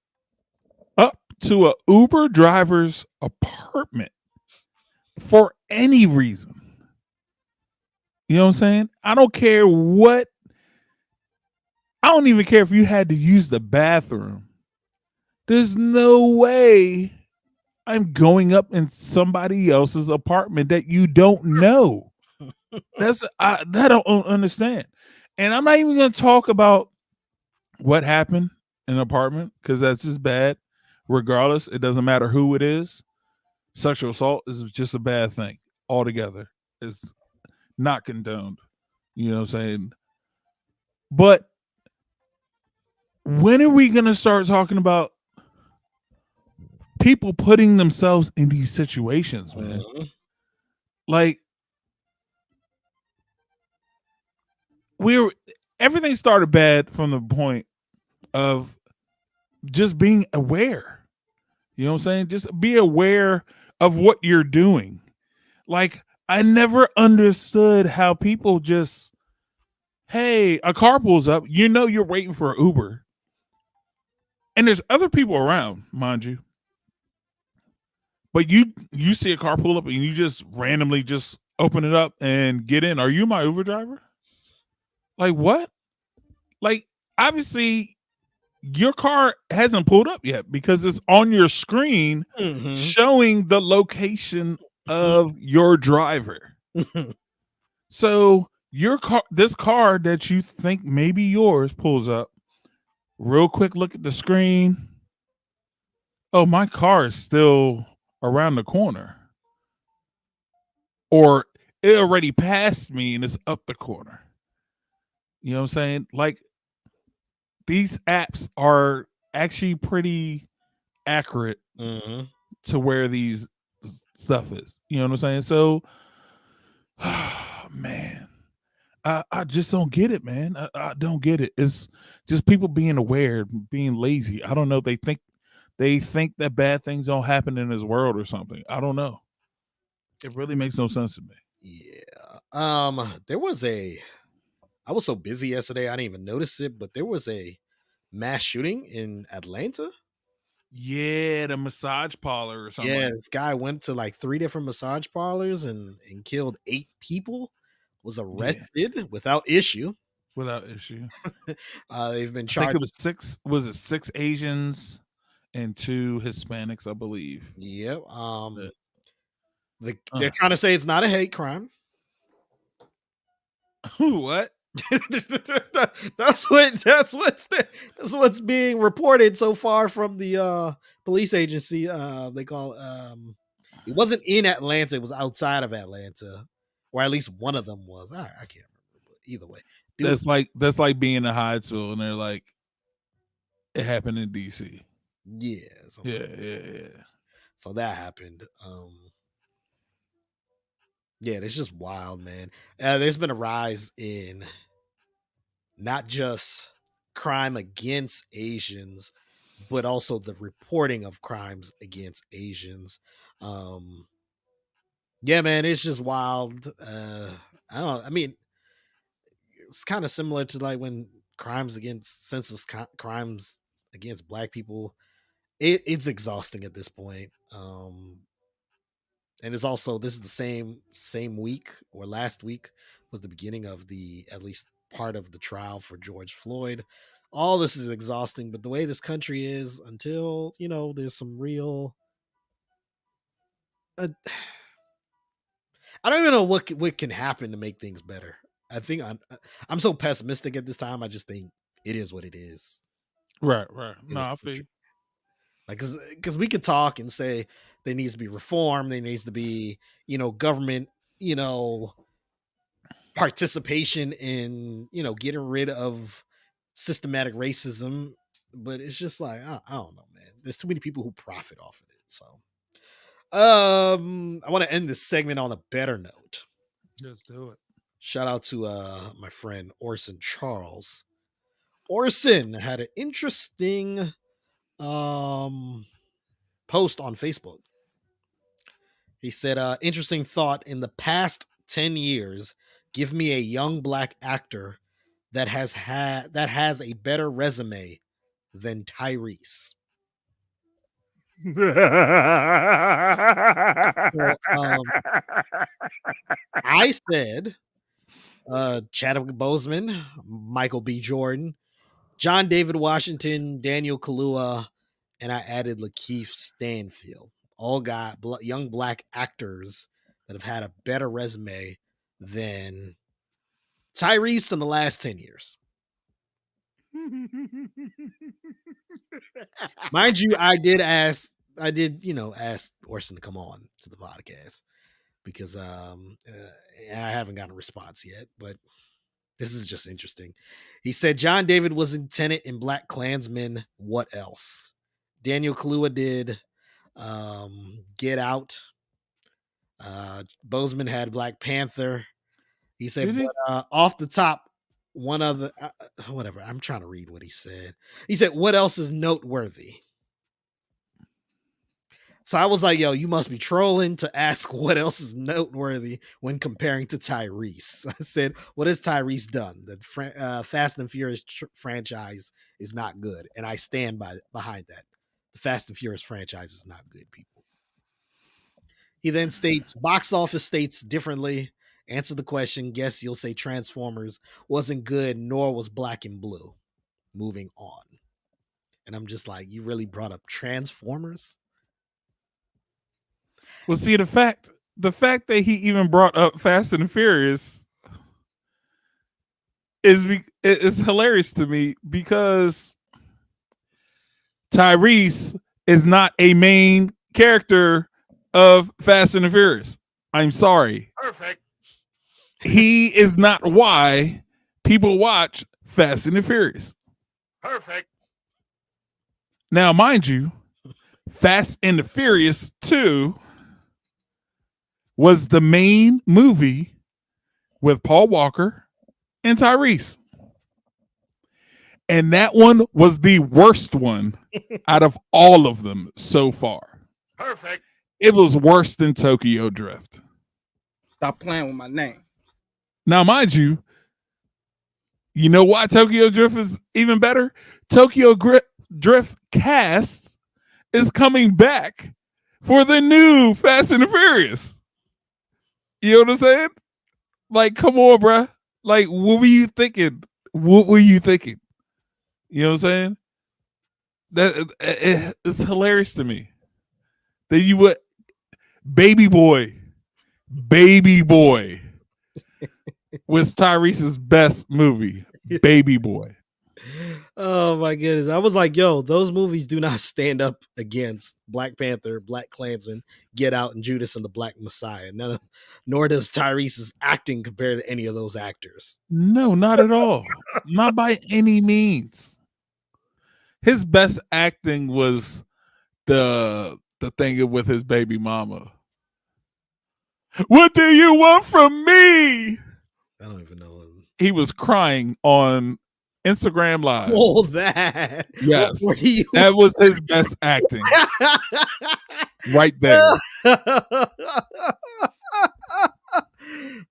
up to a Uber driver's apartment for any reason? You know what I'm saying? I don't care what. I don't even care if you had to use the bathroom. There's no way I'm going up in somebody else's apartment that you don't know. That I don't understand. And I'm not even going to talk about what happened in an apartment because that's just bad. Regardless, it doesn't matter who it is. Sexual assault is just a bad thing altogether. It's not condoned. You know what I'm saying? But when are we going to start talking about people putting themselves in these situations, man? Like, everything started bad from the point of just being aware. You know what I'm saying? Just be aware of what you're doing. Like, I never understood how people just, hey, a car pulls up, you know you're waiting for an Uber. And there's other people around, mind you. But you see a car pull up and you just randomly just open it up and get in. Are you my Uber driver? Like what? Like obviously your car hasn't pulled up yet because it's on your screen showing the location of your driver. So your car, this car that you think may be yours, pulls up. Real quick look at the screen. Oh, my car is still around the corner. Or it already passed me and it's up the corner. You know what I'm saying? Like these apps are actually pretty accurate to where these stuff is. You know what I'm saying? So, man, I just don't get it, man. I don't get it. It's just people being aware, being lazy. I don't know. They think that bad things don't happen in this world or something. I don't know. It really makes no sense to me. Yeah. There was I was so busy yesterday, I didn't even notice it, but there was a mass shooting in Atlanta. Yeah, the massage parlor or something. Yeah, this guy went to like 3 different massage parlors and killed 8 people, was arrested without issue. Without issue. They've been I charged. think it was 6, was it 6 Asians and 2 Hispanics, I believe. Yep. They're trying to say it's not a hate crime. What? that's what's being reported so far from the police agency. They call it wasn't in Atlanta, it was outside of Atlanta, or at least one of them was. I can't remember, but either way. That's like being in Hyattsville and they're like, it happened in DC. Yeah. Yeah. So that happened. Yeah, it's just wild, man. There's been a rise in not just crime against Asians, but also the reporting of crimes against Asians. Yeah, man, it's just wild. I mean, it's kind of similar to like when crimes against crimes against black people. It's exhausting at this point. And it's also, this is the same week, or last week was the beginning of the, at least part of the trial for George Floyd. All this is exhausting, but the way this country is, until there's some real I don't even know what can happen to make things better. I think I'm so pessimistic at this time. I just think it is what it is. Right. No, I feel you. Like, because we could talk and say there needs to be reform, there needs to be government participation in getting rid of systematic racism, but it's just like I don't know, man. There's too many people who profit off of it. So I want to end this segment on a better note. Let's do it. Shout out to my friend Orson Charles. Orson had an interesting post on Facebook. He said, interesting thought, in the past 10 years, give me a young black actor that has a better resume than Tyrese. I said Chadwick Boseman, Michael B. Jordan, John David Washington, Daniel Kaluuya, and I added Lakeith Stanfield. All got young black actors that have had a better resume than Tyrese in the last 10 years. Mind you, I did ask Orson to come on to the podcast because and I haven't gotten a response yet, but this is just interesting. He said John David was in Tenet and Black Klansman. What else? Daniel Kaluuya did Get Out. Boseman had Black Panther. He said, but, off the top, one other, whatever. I'm trying to read what he said. He said, what else is noteworthy? So I was like, yo, you must be trolling to ask what else is noteworthy when comparing to Tyrese. I said, what has Tyrese done? The Fast and Furious franchise is not good. And I stand behind that. The Fast and Furious franchise is not good, people. He then states, box office states differently. Answer the question. Guess you'll say Transformers wasn't good, nor was Black and Blue. Moving on. And I'm just like, you really brought up Transformers? Well, see, the fact that he even brought up Fast and the Furious is hilarious to me because Tyrese is not a main character of Fast and the Furious. I'm sorry. Perfect. He is not why people watch Fast and the Furious. Perfect. Now, mind you, Fast and the Furious 2 was the main movie with Paul Walker and Tyrese. And that one was the worst one out of all of them so far. Perfect. It was worse than Tokyo Drift. Stop playing with my name. Now, mind you, you know why Tokyo Drift is even better? Tokyo Drift cast is coming back for the new Fast and the Furious. You know what I'm saying? Like, come on, bruh. Like, what were you thinking? What were you thinking? You know what I'm saying? It's hilarious to me that you would Baby Boy was Tyrese's best movie. Baby Boy. Oh my goodness. I was like, yo, those movies do not stand up against Black Panther, Black Klansman, Get Out, and Judas and the Black Messiah. Nor does Tyrese's acting compare to any of those actors. No, not at all. Not by any means. His best acting was the thing with his baby mama. What do you want from me? I don't even know. He was crying on Instagram Live. Oh, that. Yes. That was his best acting. Right there.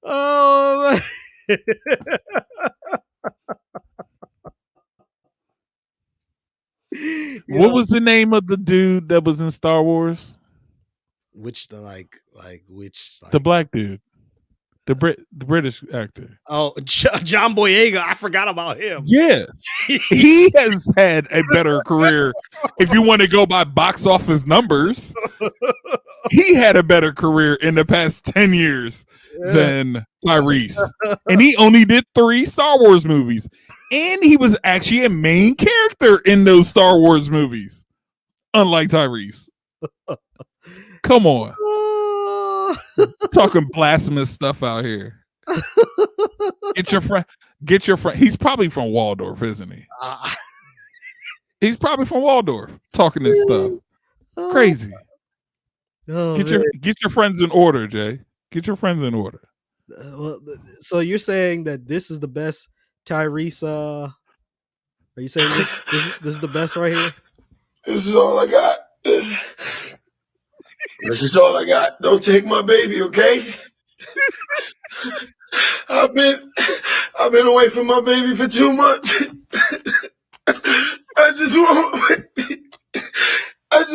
Oh, What was the name of the dude that was in Star Wars? Which the black dude, the British actor. Oh, John Boyega. I forgot about him. Yeah, he has had a better career. If you want to go by box office numbers, he had a better career in the past 10 years than Tyrese, and he only did 3 Star Wars movies, and he was actually a main character in those Star Wars movies, unlike Tyrese. Come on. Talking blasphemous stuff out here. Get your friend. He's probably from Waldorf, isn't he? He's probably from Waldorf talking this stuff. Crazy. Get your friends in order, Jay. Get your friends in order. So you're saying that this is the best Tyrese? Are you saying this is the best right here? This is all I got. This is all I got. Don't take my baby, okay? I've been away from my baby for 2 months. I just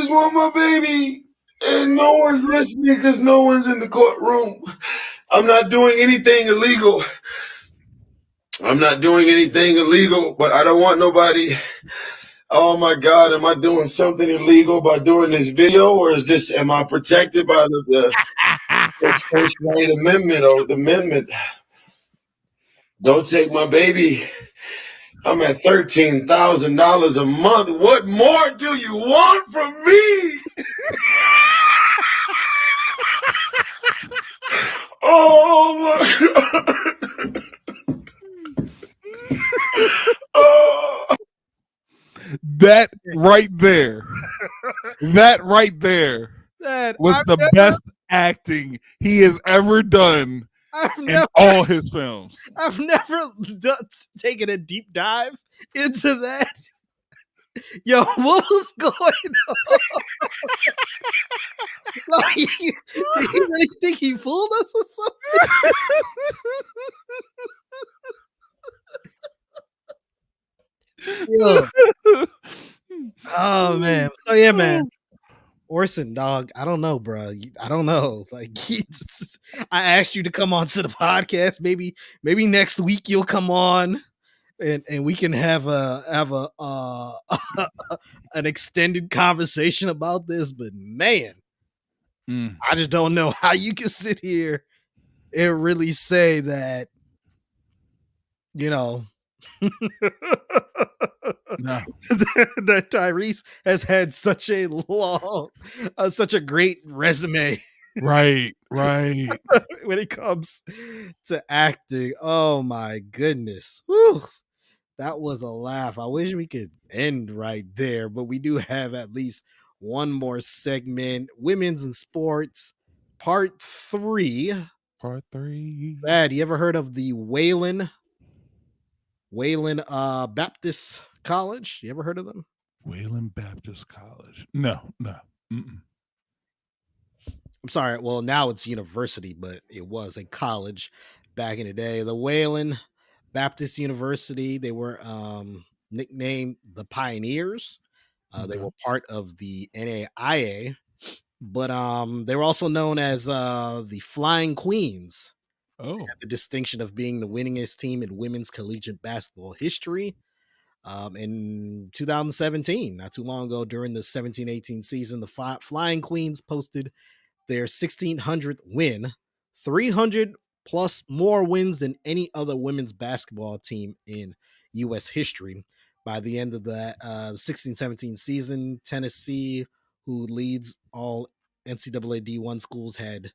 want my baby, and no one's listening because no one's in the courtroom. I'm not doing anything illegal. But I don't want nobody. Oh my God, am I doing something illegal by doing this video, or am I protected by the First Right Amendment or the amendment? Don't take my baby. I'm at $13,000 a month. What more do you want from me? Oh my God. Oh. That right there was the best acting he has ever done in all his films. I've never taken a deep dive into that. Yo, what was going on? Like, did he really think he fooled us or something? Yo. Oh man. So yeah, man. Orson, dog, I don't know, bro. I don't know. Like, I asked you to come on to the podcast. Maybe next week you'll come on and we can have a an extended conversation about this. But man, I just don't know how you can sit here and really say that, you know, No. that Tyrese has had such a long, such a great resume Right. when it comes to acting. Oh my goodness. Whew. That was a laugh. I wish we could end right there, but we do have at least one more segment. Women's in sports, part 3. Part 3. Thad, you ever heard of the Wayland Baptist College? You ever heard of them? Wayland Baptist College. No. Mm-mm. I'm sorry. Well, now it's university, but it was a college back in the day. The Wayland Baptist University. They were nicknamed the Pioneers. They Okay. were part of the NAIA, but they were also known as the Flying Queens. Oh. Had the distinction of being the winningest team in women's collegiate basketball history. In 2017, not too long ago, during the 17-18 season, the Flying Queens posted their 1600th win, 300 plus more wins than any other women's basketball team in U.S. history. By the end of the 16-17 season, Tennessee, who leads all NCAA D1 schools, had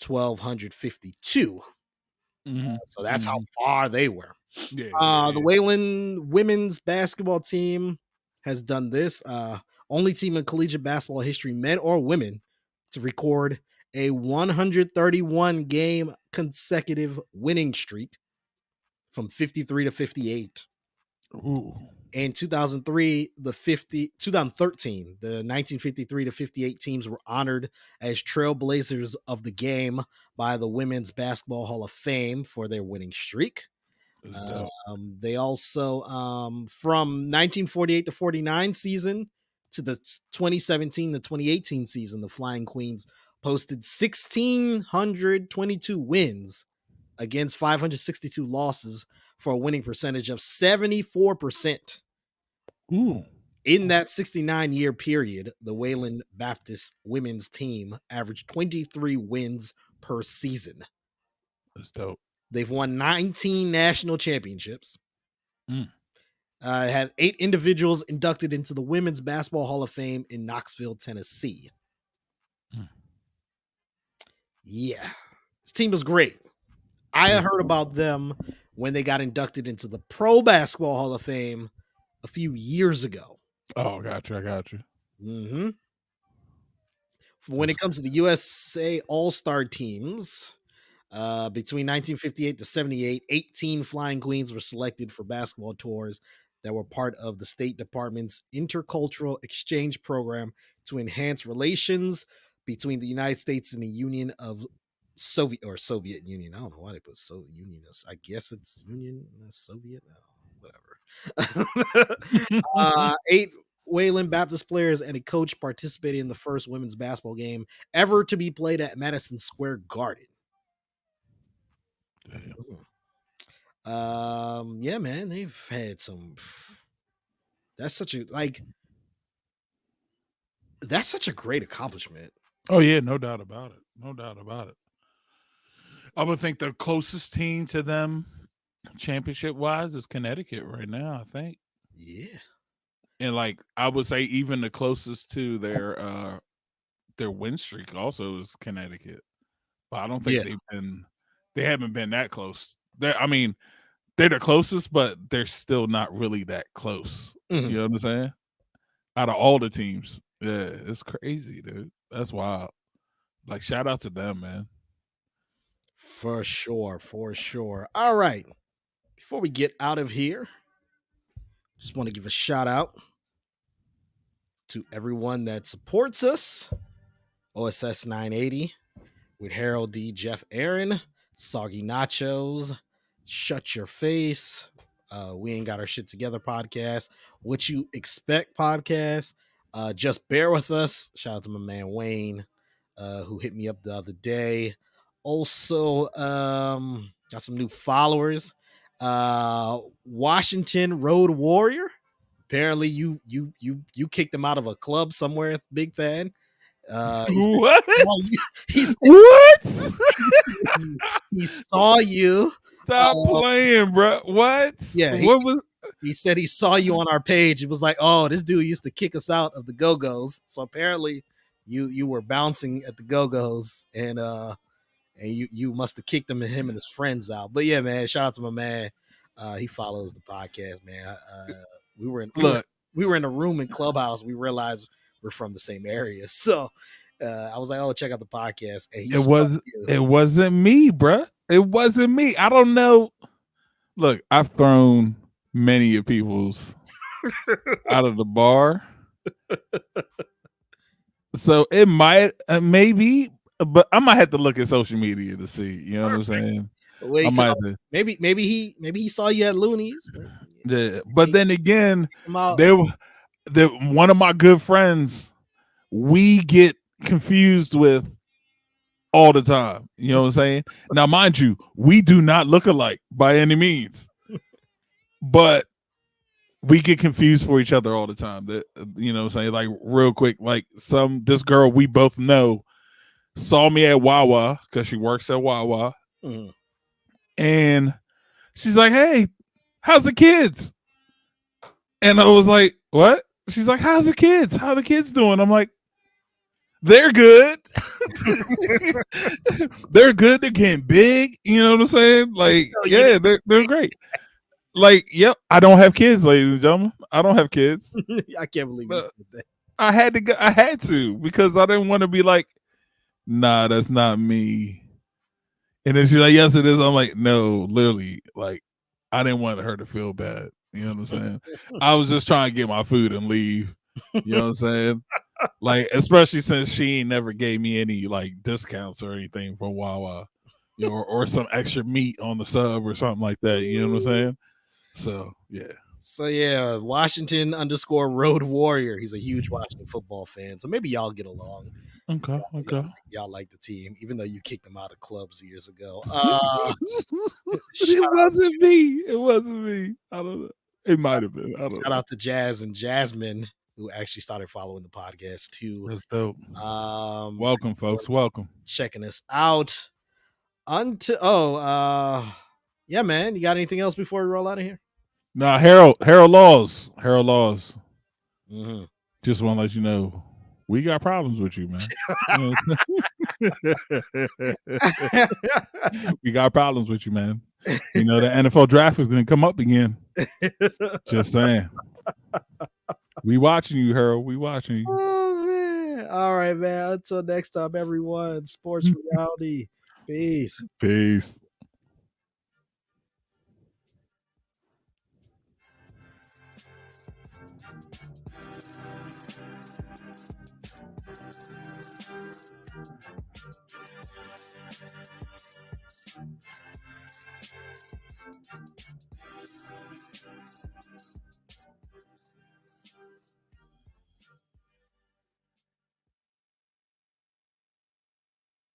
1,252. So that's how far they were. Yeah. The Wayland women's basketball team has done this. Only team in collegiate basketball history, men or women, to record a 131 game consecutive winning streak from 53 to 58. Ooh. In 2013, the 1953 to 58 teams were honored as trailblazers of the game by the Women's Basketball Hall of Fame for their winning streak. They also, from 1948 to 49 season to the 2017 to 2018 season, the Flying Queens posted 1,622 wins against 562 losses for a winning percentage of 74%. Ooh. In that 69-year period, the Wayland Baptist women's team averaged 23 wins per season. That's dope. They've won 19 national championships. Mm. Had 8 individuals inducted into the Women's Basketball Hall of Fame in Knoxville, Tennessee. Mm. Yeah, this team is great. I heard about them when they got inducted into the Pro Basketball Hall of Fame a few years ago. Oh, gotcha. I got you. Mm-hmm. When it comes to the USA All-Star teams, between 1958 to 78, 18 Flying Queens were selected for basketball tours that were part of the State Department's intercultural exchange program to enhance relations between the United States and the Union of Soviet Union. I don't know why they put Soviet Union. I guess it's Union Soviet. Whatever. 8 Wayland Baptist players and a coach participated in the first women's basketball game ever to be played at Madison Square Garden. Damn. Yeah, man, they've had some. That's such a great accomplishment. Oh yeah, no doubt about it. I would think the closest team to them, championship wise, is Connecticut right now. I think. Yeah, and like I would say, even the closest to their win streak also is Connecticut. But I don't think they haven't been that close. I mean, they're the closest, but they're still not really that close. Mm-hmm. You know what I'm saying? Out of all the teams, yeah, it's crazy, dude. That's wild. Like, shout out to them, man. For sure. All right. Before we get out of here, just want to give a shout out to everyone that supports us. OSS 980 with Harold D, Jeff Aaron, Soggy Nachos, Shut Your Face, We Ain't Got Our Shit Together podcast, What You Expect podcast, Just bear with us. Shout out to my man Wayne, who hit me up the other day. Also, got some new followers. Washington Road Warrior. Apparently, you kicked him out of a club somewhere, Big Thad. What? He said, What? he saw you. Stop playing, bro. What? Yeah, What was? He said he saw you on our page. It was like, oh, this dude used to kick us out of the Go-Go's. So apparently, you were bouncing at the Go-Go's, and you must have kicked him and his friends out. But yeah, man, shout out to my man. He follows the podcast, man. We were in a room in Clubhouse. We realized we're from the same area, so I was like, "Oh, check out the podcast." And It wasn't me, bruh. It wasn't me. I don't know. Look, I've thrown many of people's out of the bar, so it might, maybe, but I might have to look at social media to see. You know what I'm saying? Wait, I might have to. maybe he saw you at Looney's. Yeah, but then again, One of my good friends, we get confused with all the time. You know what I'm saying? Now, mind you, we do not look alike by any means, but we get confused for each other all the time. That, you know what I'm saying? Like, real quick, like this girl we both know saw me at Wawa because she works at Wawa, and she's like, "Hey, how's the kids?" And I was like, "What?" She's like, "How's the kids? How the kids doing?" I'm like, "They're good." They're good. They're getting big. You know what I'm saying? Like, yeah, they're great. Like, yep. I don't have kids, ladies and gentlemen. I don't have kids. I can't believe you said that. I had to go. I had to because I didn't want to be like, "Nah, that's not me." And then she's like, "Yes, it is." I'm like, "No, literally, like, I didn't want her to feel bad." You know what I'm saying? I was just trying to get my food and leave. You know what I'm saying? Like, especially since she ain't never gave me any like discounts or anything for Wawa, you know, or some extra meat on the sub or something like that. You know what I'm saying? So yeah. So yeah, Washington _ Road Warrior. He's a huge Washington football fan. So maybe y'all get along. Okay. Y'all like the team, even though you kicked them out of clubs years ago. It wasn't me. It wasn't me. I don't know. It might have been. I don't know. Shout out to Jazz and Jasmine, who actually started following the podcast too. That's dope. Welcome, folks. Welcome. Checking us out. Yeah, man. You got anything else before we roll out of here? Nah, Harold Laws. Mm-hmm. Just want to let you know, we got problems with you, man. We got problems with you, man. You know, the NFL draft is going to come up again. Just saying. We watching you, Harold. We watching you. Oh, man. All right, man. Until next time, everyone. Sports Reality. Peace. Peace.